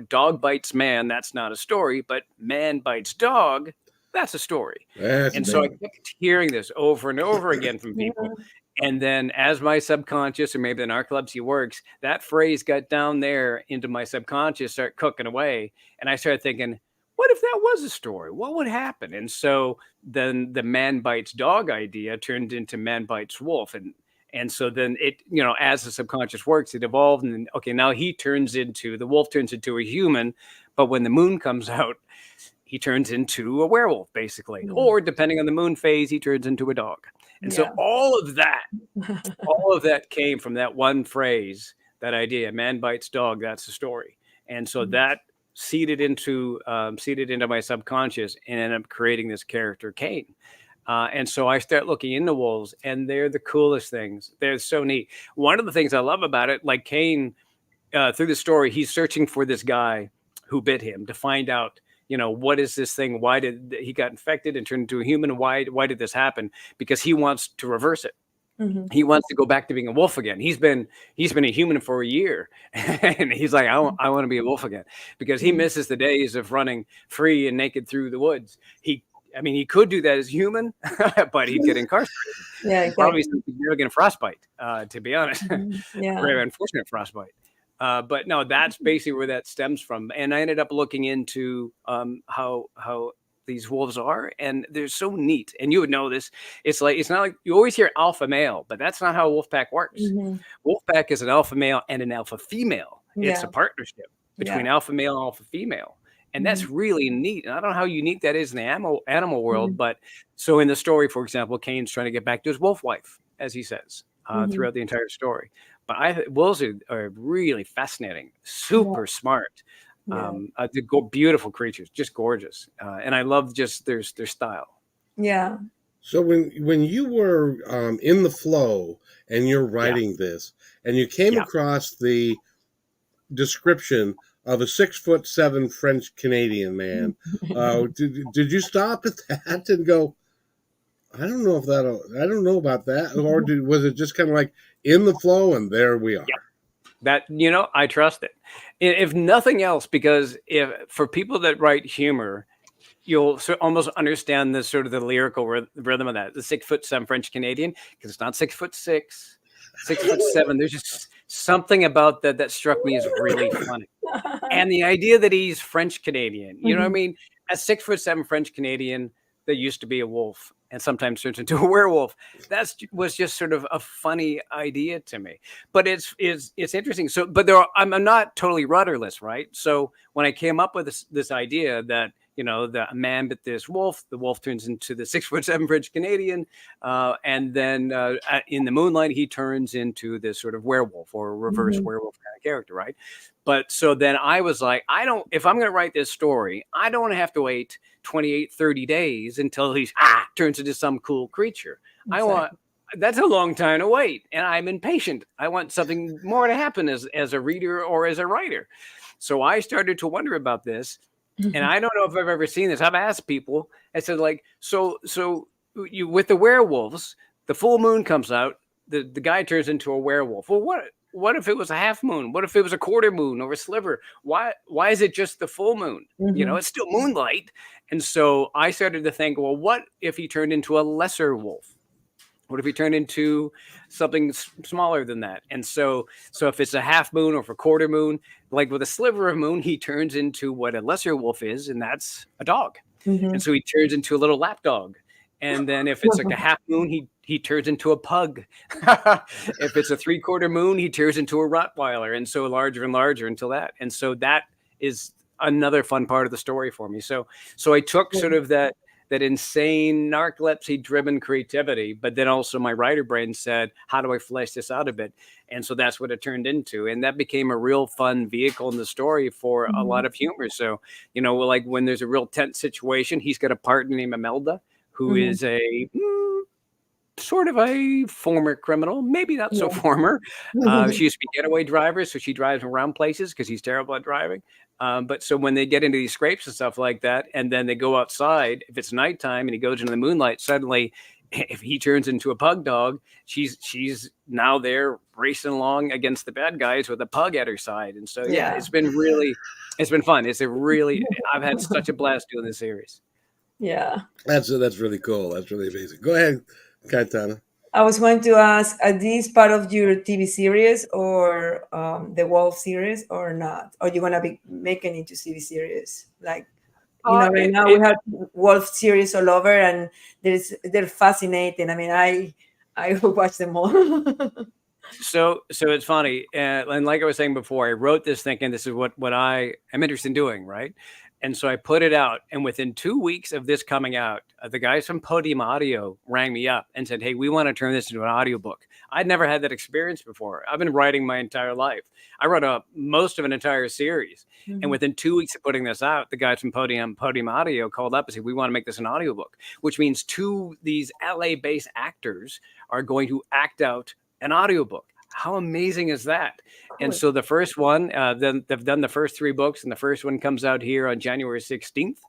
dog bites man, that's not a story, but man bites dog, that's a story. So I kept hearing this over and over again from people. And then as my subconscious, or maybe the narcolepsy works, that phrase got down there into my subconscious, started cooking away. And I started thinking, what if that was a story? What would happen? And so then the man bites dog idea turned into man bites wolf. And so then it, as the subconscious works, it evolved. And then, okay, now the wolf turns into a human. But when the moon comes out, he turns into a werewolf, basically. Or depending on the moon phase, he turns into a dog. And so all of that came from that one phrase, that idea, man bites dog, that's the story. And so that seeded into my subconscious and ended up creating this character, Cain. And so I start looking into wolves, and they're the coolest things. They're so neat. One of the things I love about it, like Cain, through the story, he's searching for this guy who bit him to find out, what is this thing? Why did he got infected and turned into a human? Why did this happen? Because he wants to reverse it. He wants to go back to being a wolf again. He's been a human for a year, and he's like, I want to be a wolf again, because he misses the days of running free and naked through the woods. He could do that as human, but he'd get incarcerated. Yeah, exactly. Probably some significant frostbite, to be honest. Yeah. Very unfortunate frostbite. But no, that's basically where that stems from. And I ended up looking into how these wolves are, and they're so neat. And you would know this. It's not like you always hear alpha male, but that's not how a wolf pack works. Wolf pack is an alpha male and an alpha female. It's a partnership between alpha male and alpha female. And that's really neat. And I don't know how unique that is in the animal world, but so in the story, for example, Cain's trying to get back to his wolf wife, as he says, throughout the entire story. But wolves are really fascinating, super smart. They're beautiful creatures, just gorgeous. And I love just their style. Yeah. So when you were in the flow and you're writing this, and you came across the description of a 6'7" French Canadian man, did you stop at that and go, I don't know about that, or was it just kind of like in the flow and there we are? That, I trust it. If nothing else, because for people that write humor, you'll almost understand the sort of the lyrical rhythm of that. The 6'7" French Canadian, because it's not 6'6", 6'7". There's just something about that struck me as really funny. And the idea that he's French Canadian, you know what I mean? A 6'7" French Canadian that used to be a wolf and sometimes turns into a werewolf. That was just sort of a funny idea to me. But it's interesting. So, but I'm not totally rudderless, right? So when I came up with this idea that, the man bit this wolf, the wolf turns into the 6'7" French Canadian, and then in the moonlight he turns into this sort of werewolf or reverse werewolf kind of character, right? But so then I was like, if I'm going to write this story, I don't want to have to wait 28, 30 days until he turns into some cool creature. Exactly. That's a long time to wait, and I'm impatient. I want something more to happen as a reader or as a writer. So I started to wonder about this. And I don't know if I've ever seen this. I've asked people. I said, like, so you with the werewolves, the full moon comes out, the guy turns into a werewolf. Well, what if it was a half moon? What if it was a quarter moon or a sliver? Why is it just the full moon? It's still moonlight. And so I started to think, well, what if he turned into a lesser wolf? What if he turned into something smaller than that? And so if it's a half moon or if a quarter moon, like with a sliver of moon, he turns into what a lesser wolf is, and that's a dog. And so he turns into a little lap dog. And then if it's like a half moon, he turns into a pug. If it's a 3/4 moon, he turns into a Rottweiler, and so larger and larger until that. And so that is another fun part of the story for me. So I took sort of that insane narcolepsy-driven creativity, but then also my writer brain said, how do I flesh this out a bit? And so that's what it turned into. And that became a real fun vehicle in the story for a lot of humor. So, like when there's a real tense situation, he's got a partner named Imelda, who is a sort of a former criminal, maybe not so former. She used to be a getaway driver, so she drives him around places because he's terrible at driving. But so when they get into these scrapes and stuff like that, and then they go outside, if it's nighttime and he goes into the moonlight, suddenly, if he turns into a pug dog, she's now there racing along against the bad guys with a pug at her side. And so, it's been fun. I've had such a blast doing this series. Yeah. That's really cool. That's really amazing. Go ahead, Kaitana. I was going to ask, are these part of your TV series or the Wolf series or not? Or you're going to be making into TV series? Like, right now we have Wolf series all over, and they're fascinating. I mean, I watch them all. So it's funny. And like I was saying before, I wrote this thinking this is what I am interested in doing, right? And so I put it out, and within 2 weeks of this coming out, the guys from Podium Audio rang me up and said, "Hey, we want to turn this into an audiobook." I'd never had that experience before. I've been writing my entire life. I wrote most of an entire series. And within 2 weeks of putting this out, the guys from Podium Audio called up and said, "We want to make this an audiobook," which means these LA-based actors are going to act out an audiobook. How amazing is that? Cool. And so the first one, then they've done the first 3 books, and the first one comes out here on January 16th.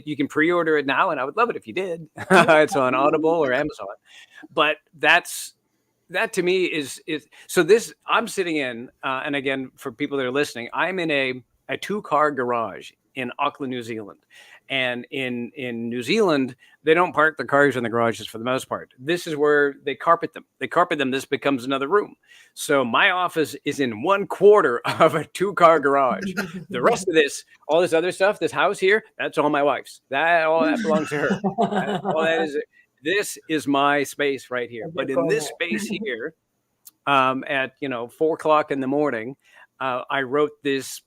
You can pre-order it now, and I would love it if you did. It's on Audible or Amazon. But that to me is so this. I'm sitting in, and again, for people that are listening, I'm in a 2-car garage in Auckland, New Zealand. And in New Zealand, they don't park the cars in the garages for the most part. This is where they carpet them. This becomes another room. So my office is in 1/4 of a 2-car garage. The rest of this, all this other stuff, this house here, that's all my wife's. All that belongs to her. All that is. This is my space right here. But in this space here, at 4:00 in the morning, I wrote this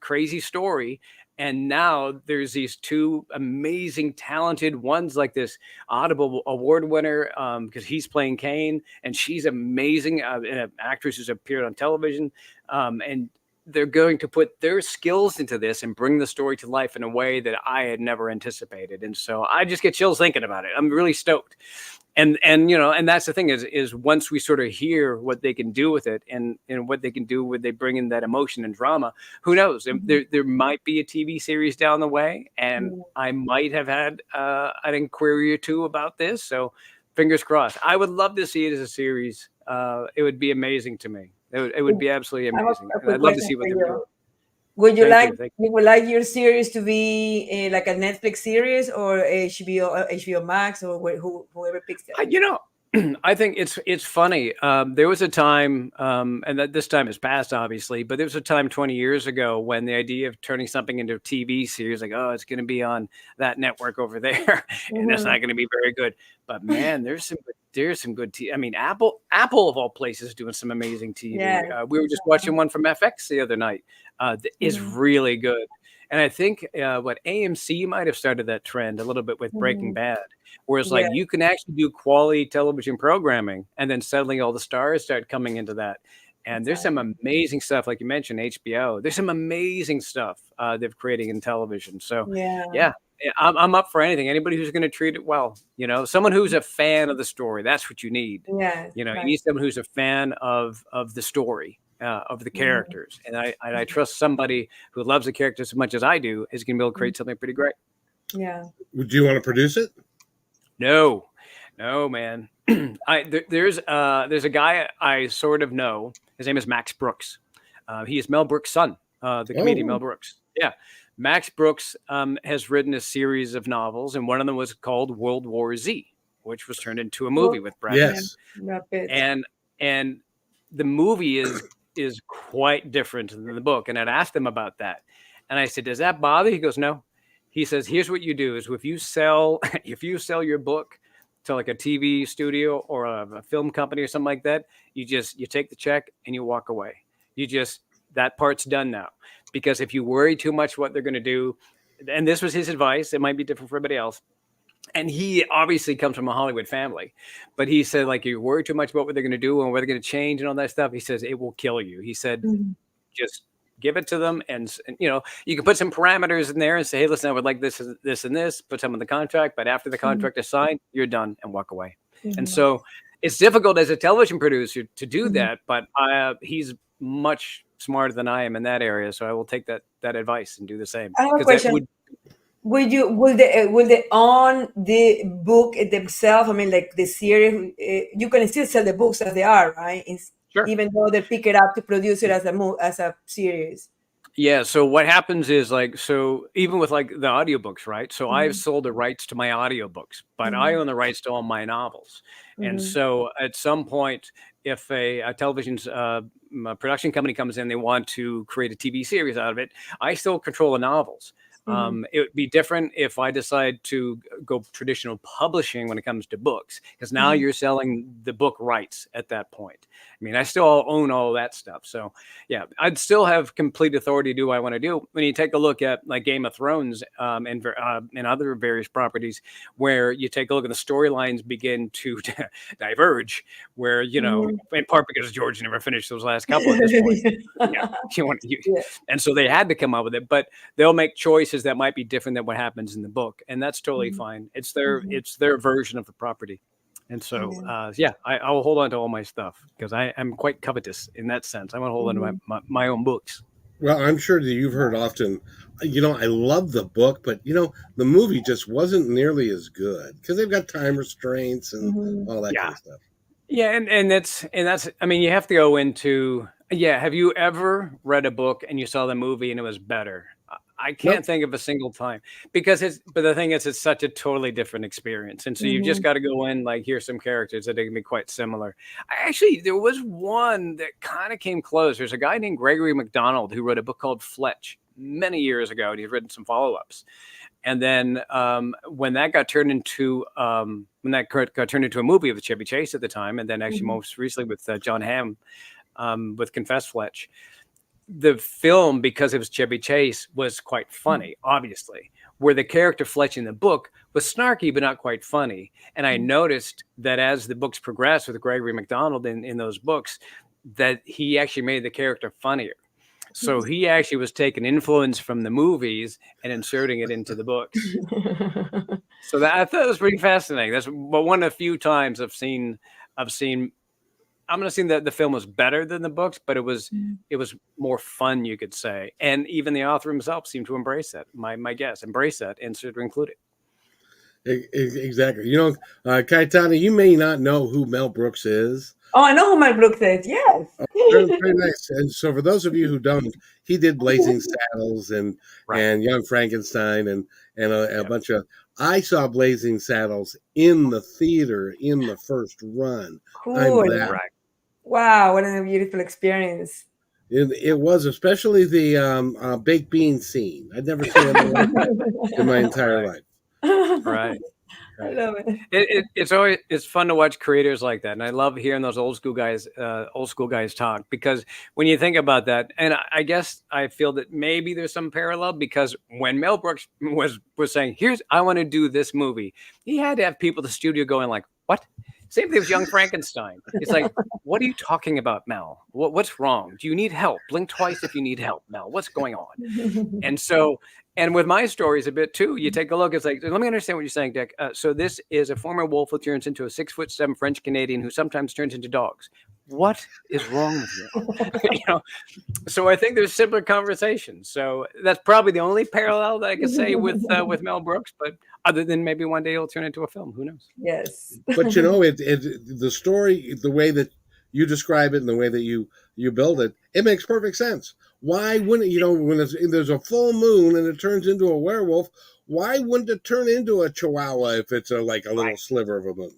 crazy story. And now there's these 2 amazing, talented ones, like this Audible Award winner, because he's playing Kane, and she's amazing, an actress who's appeared on television. And they're going to put their skills into this and bring the story to life in a way that I had never anticipated. And so I just get chills thinking about it. I'm really stoked. And that's the thing is once we sort of hear what they can do with it and what they can do when they bring in that emotion and drama, who knows? There might be a TV series down the way, and I might have had an inquiry or 2 about this. So fingers crossed. I would love to see it as a series. It would be amazing to me. It would be absolutely amazing. I'd love to see what they're doing. Would you like your series to be like a Netflix series or HBO Max or whoever picks it? I think it's funny. There was a time, and that this time has passed, obviously, but there was a time 20 years ago when the idea of turning something into a TV series, like, oh, it's going to be on that network over there, and it's not going to be very good. But man, there's some good TV. I mean, Apple of all places doing some amazing TV. Yeah. We were just watching one from FX the other night. Is really good. And I think what AMC might have started that trend a little bit with Breaking Bad, where it's like you can actually do quality television programming, and then suddenly all the stars start coming into that. And there's some amazing stuff, like you mentioned, HBO. There's some amazing stuff they're creating in television. So yeah, I'm up for anything. Anybody who's going to treat it well, someone who's a fan of the story. That's what you need. Yeah, you need someone who's a fan of the story. Of the characters, and I trust somebody who loves the characters as much as I do is going to be able to create something pretty great. Yeah. Would you want to produce it? No, man. There's a guy I sort of know. His name is Max Brooks. He is Mel Brooks' son, the comedian Mel Brooks. Yeah, Max Brooks has written a series of novels, and one of them was called World War Z, which was turned into a movie with Brad Pitt. And the movie is quite different than the book. And I'd asked him about that. And I said, does that bother? He goes, no. He says, here's what you do is if you sell your book to like a TV studio or a film company or something like that, you take the check and you walk away. That part's done now. Because if you worry too much what they're going to do, and this was his advice, it might be different for everybody else. And he obviously comes from a Hollywood family, but he said, like, you worry too much about what they're going to do and what they're going to change and all that stuff. He says, it will kill you. He said, just give it to them. And, you can put some parameters in there and say, hey, listen, I would like this, this, and this, put some in the contract. But after the contract is signed, you're done, and walk away. And so it's difficult as a television producer to do that. But he's much smarter than I am in that area. So I will take that advice and do the same. I have a question. Will they own the book themselves? I mean, like the series, you can still sell the books as they are, right? Sure. Even though they pick it up to produce it as a series. Yeah. So what happens is even with like the audiobooks, right? So I've sold the rights to my audiobooks, but I own the rights to all my novels. And so at some point, if a television's production company comes in, they want to create a TV series out of it, I still control the novels. It would be different if I decide to go traditional publishing when it comes to books, because now you're selling the book rights at that point. I mean, I still own all that stuff. So yeah, I'd still have complete authority to do what I want to do. When you take a look at like Game of Thrones and other various properties, where you take a look at the storylines begin to diverge, where, you know, in part because George never finished those last couple at this point. And so they had to come up with it, but they'll make choices that might be different than what happens in the book, and that's totally fine. It's their version of the property. And so, I will hold on to all my stuff because I am quite covetous in that sense. I want to hold on to my own books. Well, I'm sure that you've heard often, you know, I love the book, but, you know, the movie just wasn't nearly as good because they've got time restraints and all that kind of stuff. Yeah, and that's I mean, you have to go into have you ever read a book and you saw the movie and it was better? I can't think of a single time, because but the thing is, it's such a totally different experience. And so you've just got to go in, like, here's some characters that are going to be quite similar. There was one that kind of came close. There's a guy named Gregory MacDonald who wrote a book called Fletch many years ago, and he's written some follow-ups. And then when that got turned into a movie with Chevy Chase at the time, and then actually most recently with John Hamm with Confess Fletch, the film, because it was Chevy Chase, was quite funny, obviously, where the character Fletch in the book was snarky but not quite funny. And I noticed that as the books progressed with Gregory MacDonald in those books, that he actually made the character funnier. So he actually was taking influence from the movies and inserting it into the books. So that, I thought it was pretty fascinating. That's one of the few times I've seen I'm going to say that the film was better than the books, but it was more fun, you could say. And even the author himself seemed to embrace that. My guess, embrace that and sort of include it. Exactly. You know, Kaitana, you may not know who Mel Brooks is. Oh, I know who Mel Brooks is. Yes. Very nice. And so, for those of you who don't, he did Blazing Saddles and Young Frankenstein and a bunch of. I saw Blazing Saddles in the theater in the first run. Cool. Wow, what a beautiful experience. It was, especially the baked bean scene. I'd never seen it like that in my entire life. Right. I love it. It's fun to watch creators like that, and I love hearing those old school guys talk, because when you think about that, and I guess I feel that maybe there's some parallel, because when Mel Brooks was saying, I want to do this movie, he had to have people at the studio going like, what? Same thing with Young Frankenstein. It's like, what are you talking about, Mel? What's wrong? Do you need help? Blink twice if you need help, Mel. What's going on? And so, and with my stories a bit too, you take a look, it's like, let me understand what you're saying, Dick. So this is a former wolf who turns into a 6'7" French Canadian who sometimes turns into dogs. What is wrong with you? So I think there's similar conversations. So that's probably the only parallel that I can say with Mel Brooks, but other than maybe one day it'll turn into a film. Who knows? Yes. But the story, the way that you describe it and the way that you build it, it makes perfect sense. Why wouldn't, when there's a full moon and it turns into a werewolf, why wouldn't it turn into a chihuahua if it's a little sliver of a moon?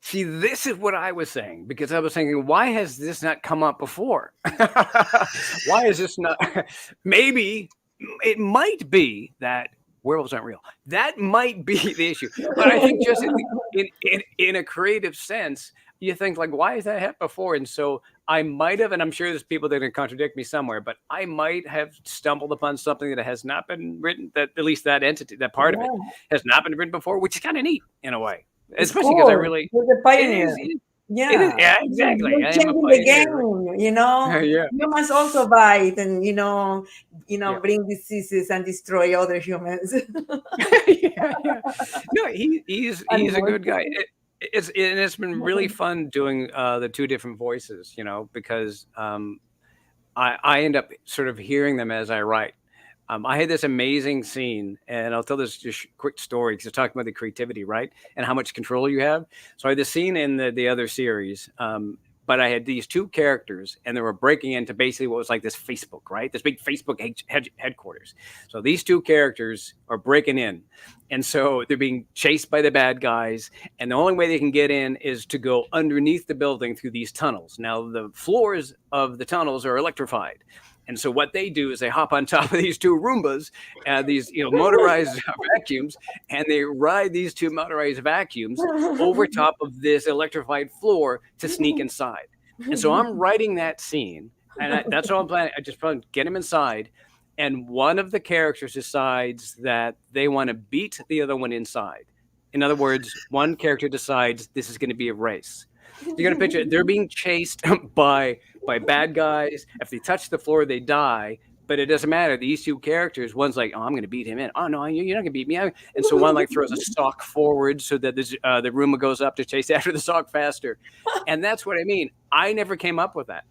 See, this is what I was saying, because I was thinking, why has this not come up before? Why is this not? Maybe it might be that werewolves aren't real. That might be the issue. But I think just in a creative sense, you think like, why has that happened before? And so I might have, and I'm sure there's people that are going to contradict me somewhere, but I might have stumbled upon something that has not been written, that at least that entity, that part of it has not been written before, which is kind of neat in a way. Especially because I really... You're the pioneer. Yeah, exactly. You're changing the game, You must also bite and, bring diseases and destroy other humans. No, he's a good guy. It's been really fun doing the two different voices, because I end up sort of hearing them as I write. I had this amazing scene, and I'll tell this just quick story because you're talking about the creativity, right? And how much control you have. So I had this scene in the other series, but I had these two characters, and they were breaking into basically what was like this Facebook, right? This big Facebook headquarters. So these two characters are breaking in, and so they're being chased by the bad guys, and the only way they can get in is to go underneath the building through these tunnels. Now, the floors of the tunnels are electrified. And so what they do is they hop on top of these two Roombas, these motorized vacuums, and they ride these two motorized vacuums over top of this electrified floor to sneak inside. And so I'm writing that scene, and that's all I'm planning. I just probably get him inside, and one of the characters decides that they want to beat the other one inside. In other words, one character decides this is going to be a race. You're going to picture they're being chased by bad guys. If they touch the floor, they die. But it doesn't matter. These two characters, one's like, "Oh, I'm going to beat him in." "Oh no, you're not going to beat me." And so one like throws a sock forward so that the Roomba goes up to chase after the sock faster. And that's what I mean. I never came up with that.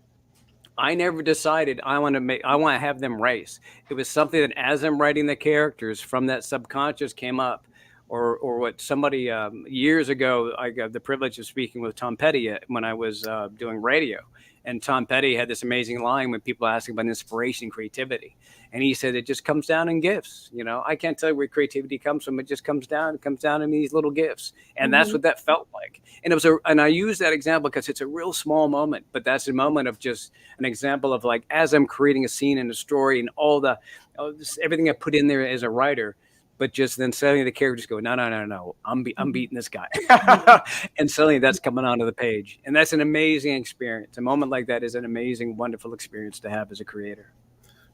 I never decided I want to have them race. It was something that as I'm writing the characters from that subconscious came up. Or what somebody years ago, I got the privilege of speaking with Tom Petty when I was doing radio. And Tom Petty had this amazing line when people ask about inspiration and creativity. And he said, it just comes down in gifts. I can't tell you where creativity comes from. It just comes down in these little gifts. And that's what that felt like. And and I use that example because it's a real small moment, but that's a moment of just an example of like, as I'm creating a scene and a story and everything I put in there as a writer, but just then suddenly the characters go, no, I'm beating this guy. And suddenly that's coming onto the page. And that's an amazing experience. A moment like that is an amazing, wonderful experience to have as a creator.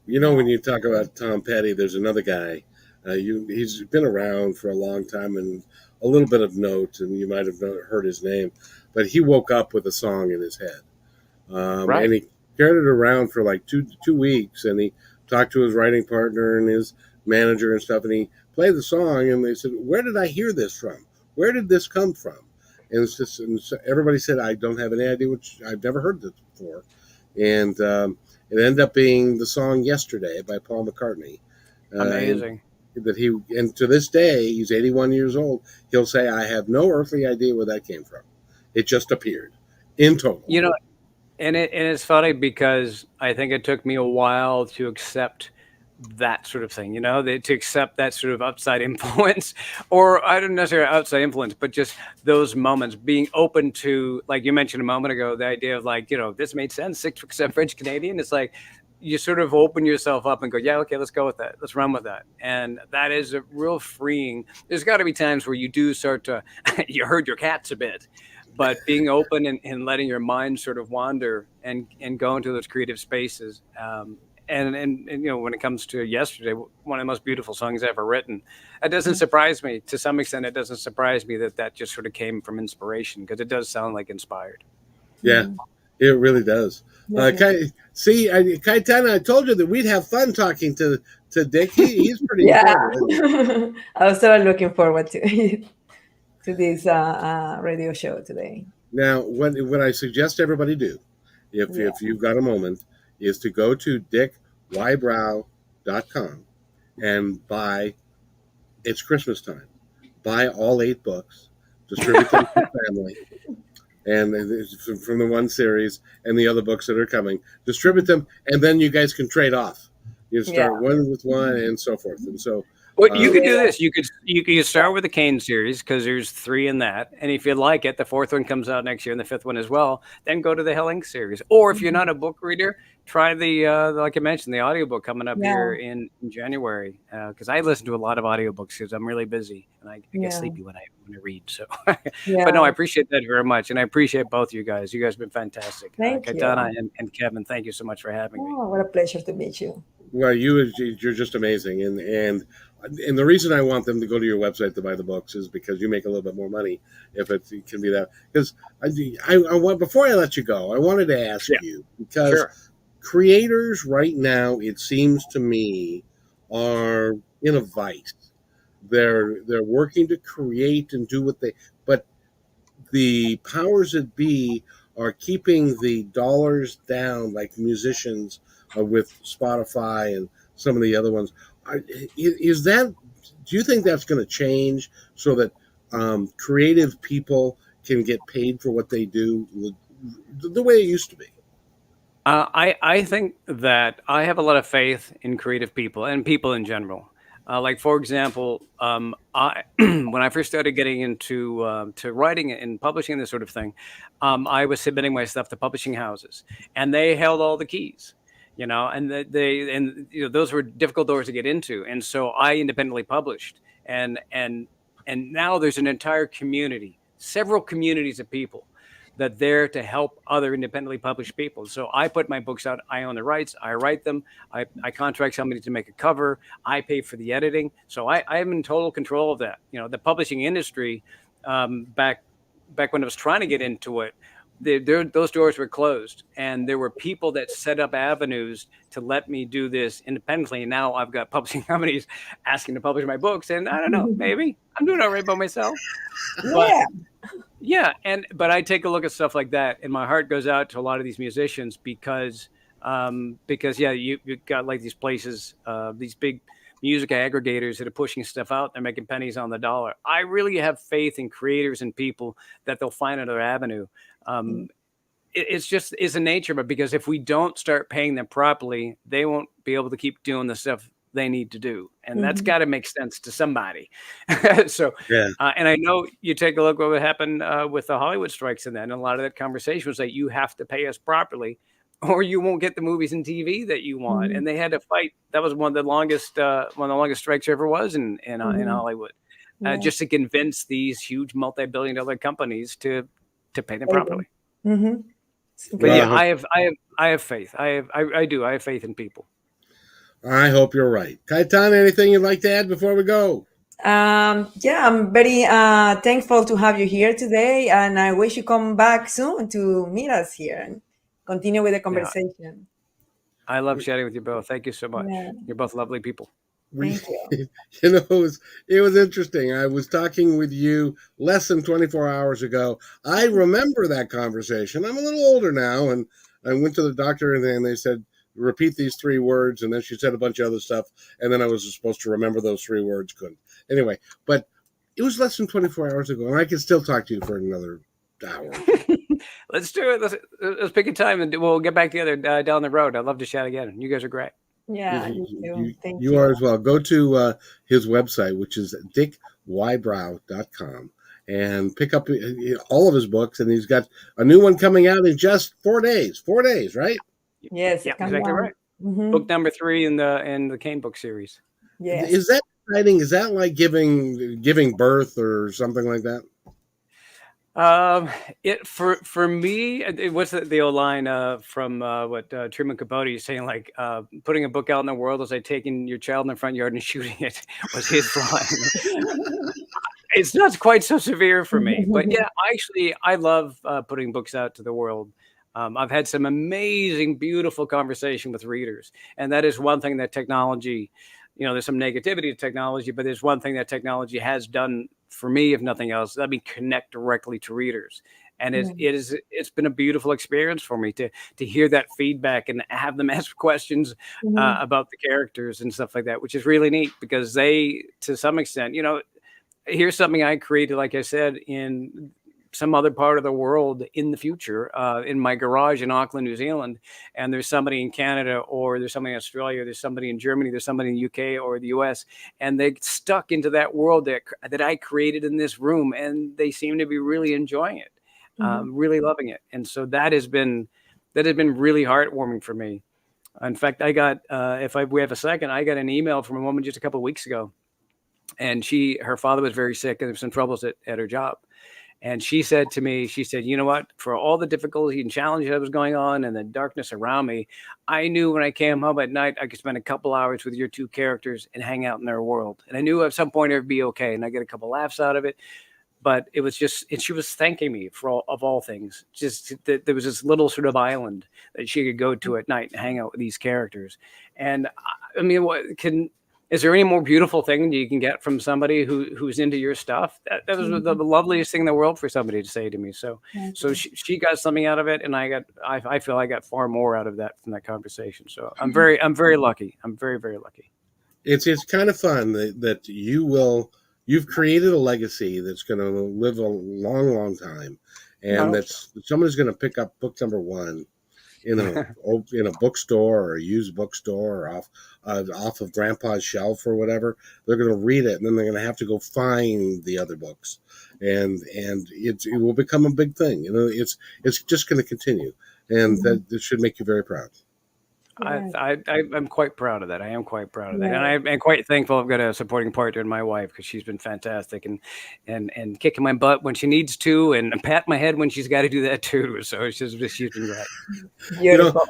When you talk about Tom Petty, there's another guy. He's been around for a long time and a little bit of note, and you might have heard his name. But he woke up with a song in his head. Right. And he carried it around for like two weeks, and he talked to his writing partner and his manager and stuff, and he played the song, and they said, "Where did I hear this from? Where did this come from?" And it's just, and so everybody said, "I don't have any idea, which I've never heard this before." And it ended up being the song "Yesterday" by Paul McCartney. Amazing. And to this day, he's 81 years old. He'll say, "I have no earthly idea where that came from. It just appeared in total." And it's funny because I think it took me a while to accept that sort of thing, to accept that sort of outside influence, or I don't necessarily outside influence, but just those moments, being open to, like you mentioned a moment ago, the idea of like, this made sense, 6% French Canadian. It's like, you sort of open yourself up and go, yeah, okay, let's go with that. Let's run with that. And that is a real freeing. There's got to be times where you do start to, you herd your cats a bit, but being open and letting your mind sort of wander and go into those creative spaces. And when it comes to Yesterday, one of the most beautiful songs ever written, it doesn't surprise me. To some extent, it doesn't surprise me that just sort of came from inspiration, because it does sound like inspired. Yeah, it really does. Kaitana, I told you that we'd have fun talking to Dick. He's pretty cool. I was so looking forward to this radio show today. Now, what I suggest everybody do, if you've got a moment, is to go to dickwybrow.com and buy, it's Christmas time, buy all 8 books, distribute them to family, and from the one series and the other books that are coming, distribute them, and then you guys can trade off. You start one with one and so forth. And so well, you could do this. You could start with the Kane series, because there's 3 in that. And if you like it, the 4th one comes out next year and the 5th one as well. Then go to the Hell Inc. series. Or if you're not a book reader, try the, like I mentioned, the audiobook coming up here in January. Because I listen to a lot of audiobooks because I'm really busy and I get sleepy when I read. So, but no, I appreciate that very much. And I appreciate both you guys. You guys have been fantastic. Thank you. Kaitana and Kevin, thank you so much for having me. Oh, what a pleasure to meet you. Well, you're just amazing. And the reason I want them to go to your website to buy the books is because you make a little bit more money if it can be that. Because I want, before I let you go, I wanted to ask you, because creators right now, it seems to me, are in a vice. They're working to create and do what but the powers that be are keeping the dollars down, like musicians with Spotify and some of the other ones. Do you think that's going to change so that creative people can get paid for what they do the way it used to be? I think that I have a lot of faith in creative people and people in general. Like, for example, when I first started getting into to writing and publishing this sort of thing, I was submitting my stuff to publishing houses, and they held all the keys. and those were difficult doors to get into. And so I independently published, and now there's an entire community, several communities of people that there to help other independently published people. So I put my books out. I own the rights. I write them. I contract somebody to make a cover. I pay for the editing. So I am in total control of that. The publishing industry, back when I was trying to get into it, those doors were closed, and there were people that set up avenues to let me do this independently. And now I've got publishing companies asking to publish my books, and I don't know, maybe I'm doing all right by myself. But Yeah. but I take a look at stuff like that, and my heart goes out to a lot of these musicians because you've got like these places, these big music aggregators that are pushing stuff out. They're making pennies on the dollar. I really have faith in creators and people that they'll find another avenue. It's a nature of it, because if we don't start paying them properly, they won't be able to keep doing the stuff they need to do. And that's got to make sense to somebody. So, Yeah. And I know you take a look what happened with the Hollywood strikes, and then a lot of that conversation was that you have to pay us properly or you won't get the movies and TV that you want. And they had to fight. That was one of the longest strikes ever was in Hollywood, just to convince these huge multi-billion-dollar companies to pay them properly. But yeah, I have faith. I do. I have faith in people. I hope you're right. Kaitan, anything you'd like to add before we go? Yeah, I'm very thankful to have you here today, and I wish you come back soon to meet us here and continue with the conversation. I love chatting with you both. Thank you so much. Yeah. You're both lovely people. Thank you. It was interesting. I was talking with you less than 24 hours ago. I remember that conversation. I'm a little older now, and I went to the doctor, and then they said, repeat these 3 words, and then she said a bunch of other stuff, and then I was supposed to remember those 3 words. Couldn't. Anyway, but it was less than 24 hours ago, and I can still talk to you for another hour. Let's do it. Let's pick a time, and we'll get back together down the road. I'd love to chat again. You guys are great. Yeah, Thank you. You are as well. Go to his website, which is dickwybrow.com, and pick up all of his books. And he's got a new one coming out in just 4 days. 4 days, right? Yes, yeah, exactly right. Book number 3 in the Kane book series. Yes. Is that exciting? Is that like giving birth or something like that? For me, it was the old line from Truman Capote is saying, like, putting a book out in the world is like taking your child in the front yard and shooting it, was his line. It's not quite so severe for me, but yeah, I love putting books out to the world. I've had some amazing, beautiful conversation with readers, and that is one thing that technology, there's some negativity to technology, but there's one thing that technology has done for me, if nothing else. Let me connect directly to readers, and it's been a beautiful experience for me to hear that feedback and have them ask questions about the characters and stuff like that, which is really neat, because they, to some extent, here's something I created, like I said, in some other part of the world in the future, in my garage in Auckland, New Zealand, and there's somebody in Canada, or there's somebody in Australia, there's somebody in Germany, there's somebody in the UK or the US, and they stuck into that world that I created in this room, and they seem to be really enjoying it, really loving it. And so that has been really heartwarming for me. In fact, I got, we have a second, I got an email from a woman just a couple of weeks ago, and her father was very sick, and there was some troubles at her job. And she said to me, you know what, for all the difficulty and challenges that was going on and the darkness around me, I knew when I came home at night, I could spend a couple hours with your 2 characters and hang out in their world. And I knew at some point it would be okay. And I get a couple laughs out of it. But it was just, and she was thanking me for all things, just that there was this little sort of island that she could go to at night and hang out with these characters. And I mean, is there any more beautiful thing that you can get from somebody who's into your stuff? That was the loveliest thing in the world for somebody to say to me. So she got something out of it, and I feel I got far more out of that from that conversation. So I'm very lucky. I'm very, very lucky. It's kind of fun that you've created a legacy that's going to live a long, long time, and that's somebody's going to pick up book number 1 in a bookstore or a used bookstore or off of Grandpa's shelf or whatever. They're going to read it, and then they're going to have to go find the other books, and it will become a big thing. It's just going to continue, and that should make you very proud. I'm quite proud of that. I am quite proud of that, Yeah. and I'm quite thankful I've got a supporting partner in my wife, because she's been fantastic and kicking my butt when she needs to, and pat my head when she's got to do that too. So she's been great. Beautiful.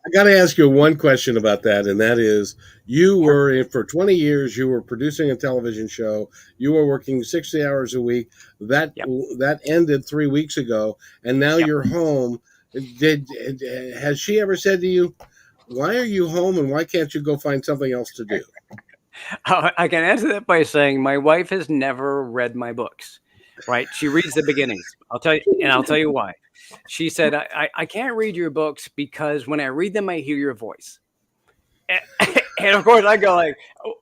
I got to ask you one question about that, and that is, you were for 20 years. You were producing a television show. You were working 60 hours a week. That ended 3 weeks ago, and now you're home. Has she ever said to you, "Why are you home, and why can't you go find something else to do?" I can answer that by saying my wife has never read my books. Right? She reads the beginnings. I'll tell you why. She said, I can't read your books because when I read them, I hear your voice. And of course, I go like, oh,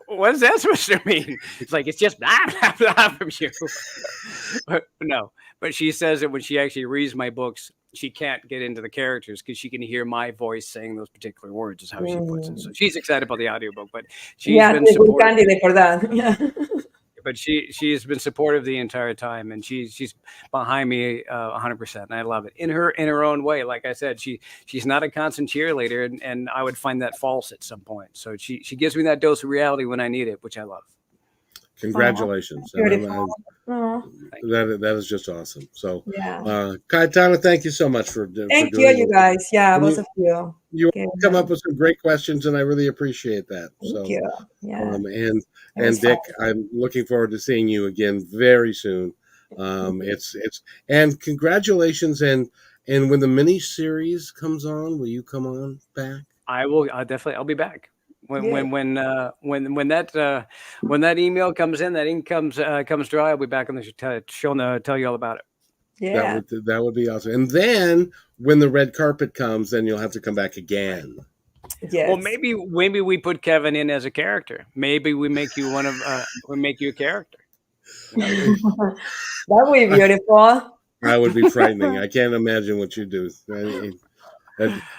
what is that supposed to mean? It's like, it's just blah, blah, blah from you. But no. But she says that when she actually reads my books, she can't get into the characters because she can hear my voice saying those particular words, is how she puts it. So she's excited about the audiobook, but she's been supportive. Candidate for that. Yeah. But she's been supportive the entire time, and she's behind me 100%, and I love it in her own way. Like I said, she's not a constant cheerleader, and I would find that false at some point. So she gives me that dose of reality when I need it, which I love. Congratulations! That is just awesome. So, yeah. Cayetana, thank you so much for thank you guys. Yeah, both of you. You come up with some great questions, and I really appreciate that. Thank you. Yeah. And Dick, I'm looking forward to seeing you again very soon. And congratulations, and when the mini series comes on, will you come on back? I will. I'll be back. When that email comes in, that ink comes dry, I'll be back on the show to tell you all about it. Yeah, that would be awesome. And then when the red carpet comes, then you'll have to come back again. Yes. Well, maybe we put Kevin in as a character. Maybe we make you we make you a character. That would be beautiful. That would be frightening. I can't imagine what you do.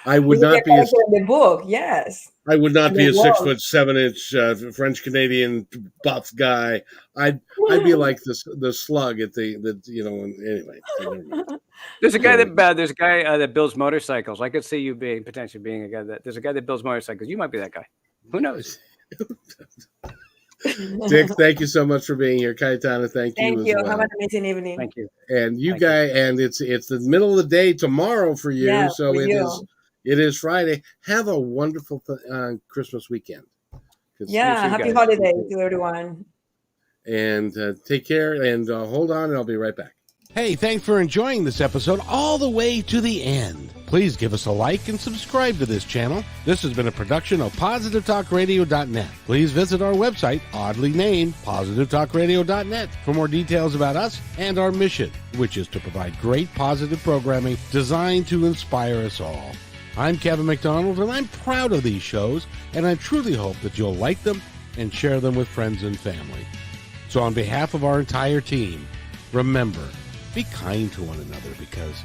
I would not be in the book. Yes. I would not be a 6'7" French Canadian buff guy. I'd be like the slug at the anyway. There's a guy that builds motorcycles. I could see you potentially being a guy there's a guy that builds motorcycles. You might be that guy. Who knows? Dick, thank you so much for being here. Cayetana, thank you. Thank you. Have an amazing evening. Thank you. And and it's the middle of the day tomorrow for you. Yeah, so it is Friday. Have a wonderful Christmas weekend. Yeah, happy holidays to everyone. And take care and hold on, and I'll be right back. Hey, thanks for enjoying this episode all the way to the end. Please give us a like and subscribe to this channel. This has been a production of PositiveTalkRadio.net. Please visit our website, oddly named PositiveTalkRadio.net, for more details about us and our mission, which is to provide great positive programming designed to inspire us all. I'm Kevin McDonald, and I'm proud of these shows, and I truly hope that you'll like them and share them with friends and family. So on behalf of our entire team, remember, be kind to one another, because